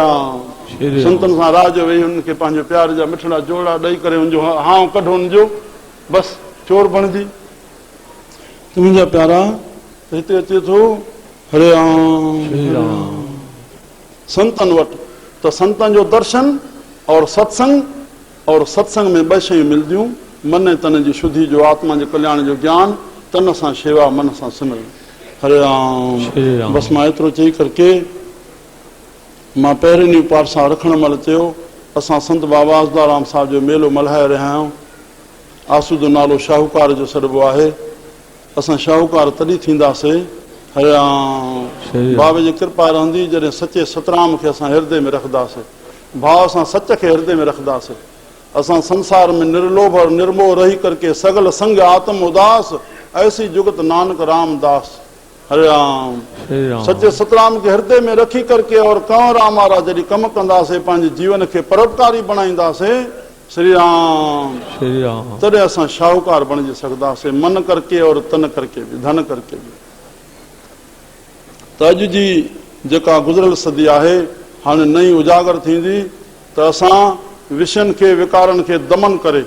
संतनि सां राह जो वेही हुननि खे पंहिंजे प्यार जा मिठड़ा जोड़ा ॾेई करे हुनजो हाउ कढो, हुनजो बसि चोर बणिजी। त मुंहिंजा प्यारा हिते अचे थो हरे राम। संतनि वटि त संतनि जो दर्शन और सत्संग, और सत्संग में ॿ शयूं मिलंदियूं, मन ऐं तन जी शुद्धि जो, आत्मा जे कल्याण जो ज्ञान, तन सां शेवा, मन सां सिमरन। हरे राम। बसि मां एतिरो चई करके मां पहिरें ॾींहुं पाठशाला रखण महिल चयो असां संत बाबा आसदाराम साहिब जो मेलो मल्हाए रहिया आहियूं। आसूदो नालो शाहूकार जो सॾिबो आहे। असां शाहूकार तॾहिं थींदासीं, हरे राम, बाबे जी कृपा रहंदी जॾहिं सचे सतराम खे असां हृदय में रखंदासीं, भाव सां सच खे हृदय में रखंदासीं। असां संसार में निर्लोभ और निर्मोह रही करके सगल संग आत्म उदास, ऐसी जुगत नानक रामदास। हरे राम। सचे सतराम के हृदय में रखी करके और कंवर राम वारा जॾहिं कमु कंदासीं, पंहिंजे जीवन खे परोपकारी बणाईंदासीं, श्री राम, तॾहिं असां शाहूकार बणिजी सघंदासीं, मन करके और तन करके भी, धन करके भी। त अॼु जी जेका गुज़िरियल सदी आहे हाणे नई उजागर थींदी, त असां विषयनि खे विकारनि खे दमन करे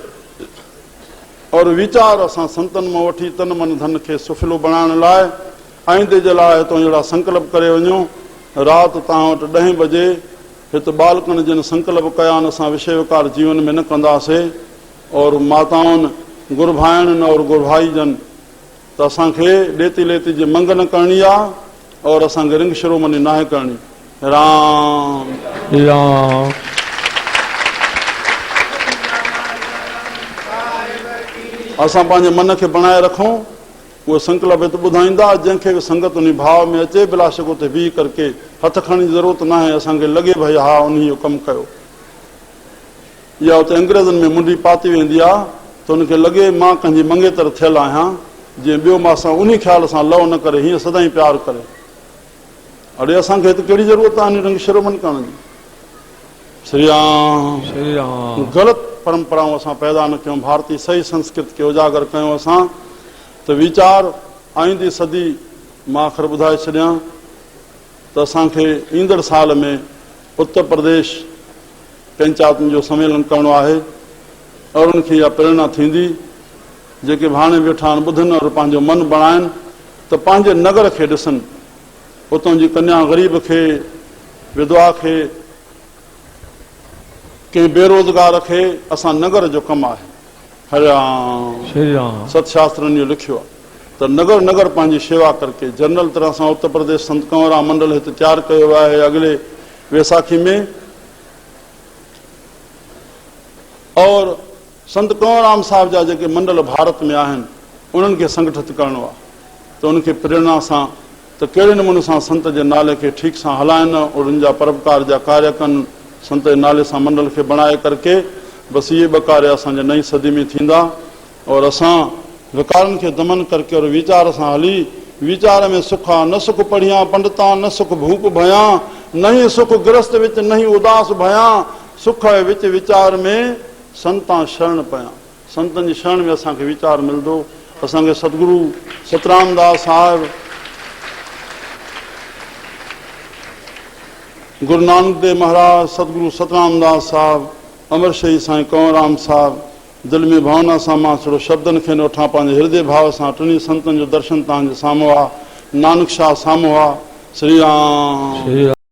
और वीचार असां संतनि मां वठी तन मन धन खे सुफिलो बणाइण लाइ आईंदे जे लाइ हितां अहिड़ा संकल्प करे वञूं। राति तव्हां वटि 10 बजे हिते बालकनि जिन संकल्प कया आहिनि असां विषय विकार जीवन में न कंदासीं, और माताउनि गुरु भाइणनि और गुरु भाई जन त असांखे ॾेती लेती जी मंग न करणी आहे, और असांखे रिंग शिरोमणी नाहे करणी। राम राम असां पंहिंजे मन खे बणाए रखूं उहो संकल्प हिते ॿुधाईंदा जंहिंखे बि संगत उन भाव में अचे बिला शक उते बीह करके हथ खणण जी ज़रूरत न आहे असांखे लॻे भई हा उन जो कमु कयो या उते अंग्रेज़नि में मुंडी पाती वेंदी आहे त उनखे लॻे मां कंहिंजी मंगेतर थियल आहियां जीअं ॿियो मां सां उन ख़्याल सां लव न करे हीअं सदाईं प्यारु करे अड़े असांखे हिते कहिड़ी ज़रूरत आहे इन रंग शिरोमणि करण जी श्री राम श्री राम ग़लति परंपराऊं असां पैदा न कयूं भारतीय सही संस्कृत खे उजागर कयूं असां त वीचार आईंदी सदी मां आख़िर ॿुधाए छॾियां त असांखे ईंदड़ साल में उत्तर प्रदेश पंचायतुनि जो सम्मेलन करणो आहे और उनखे इहा प्रेरणा थींदी जेके बि हाणे वेठा आहिनि ॿुधनि और पंहिंजो मन बणाइनि त पंहिंजे नगर खे ॾिसनि उतां जी कन्या ग़रीब खे विधवा खे कंहिं बेरोज़गार खे असां नगर जो कमु आहे हरिराम श्री राम सतशास्त्रनि जो लिखियो आहे त नगर नगर पंहिंजी शेवा करके जनरल तरह सां उत्तर प्रदेश संत कंवरराम मंडल हिते तयारु कयो वियो आहे अॻिले वैसाखी में और संत कंवरराम साहिब जा जेके मंडल भारत में आहिनि उन्हनि खे संगठित करणो आहे त उनखे प्रेरणा सां त कहिड़े नमूने सां संत जे नाले खे ठीक सां हलाइनि और उन जा परोपकार जा कार्य कनि संत जे नाले सां मंडल खे बणाए करके बसि इहे ॿ कार्य असांजे नई सदी में थींदा और असां विकारनि खे दमन करके और वीचार सां हली वीचार में सुख आहे न सुख पढ़ियां पंडिता न सुख भूप भयां न ई सुख गृहस्थ विच न ई उदास भयां सुख जे विच वीचार में संतां शरण पयां संतनि जी शरण में असांखे वीचार मिलंदो असांखे सतगुरु सतराम दास साहिब गुरु नानक देव महाराज सतगुरु सतराम दास साहिब अमर शही साईं कंवरराम साहिब दिलि में भावना सां मां थोरो शब्दनि खे न वठां पंहिंजे हृदय भाव सां टिनी संतनि जो दर्शन तव्हांजे साम्हूं आहे नानक शाह साम्हूं आहे श्री राम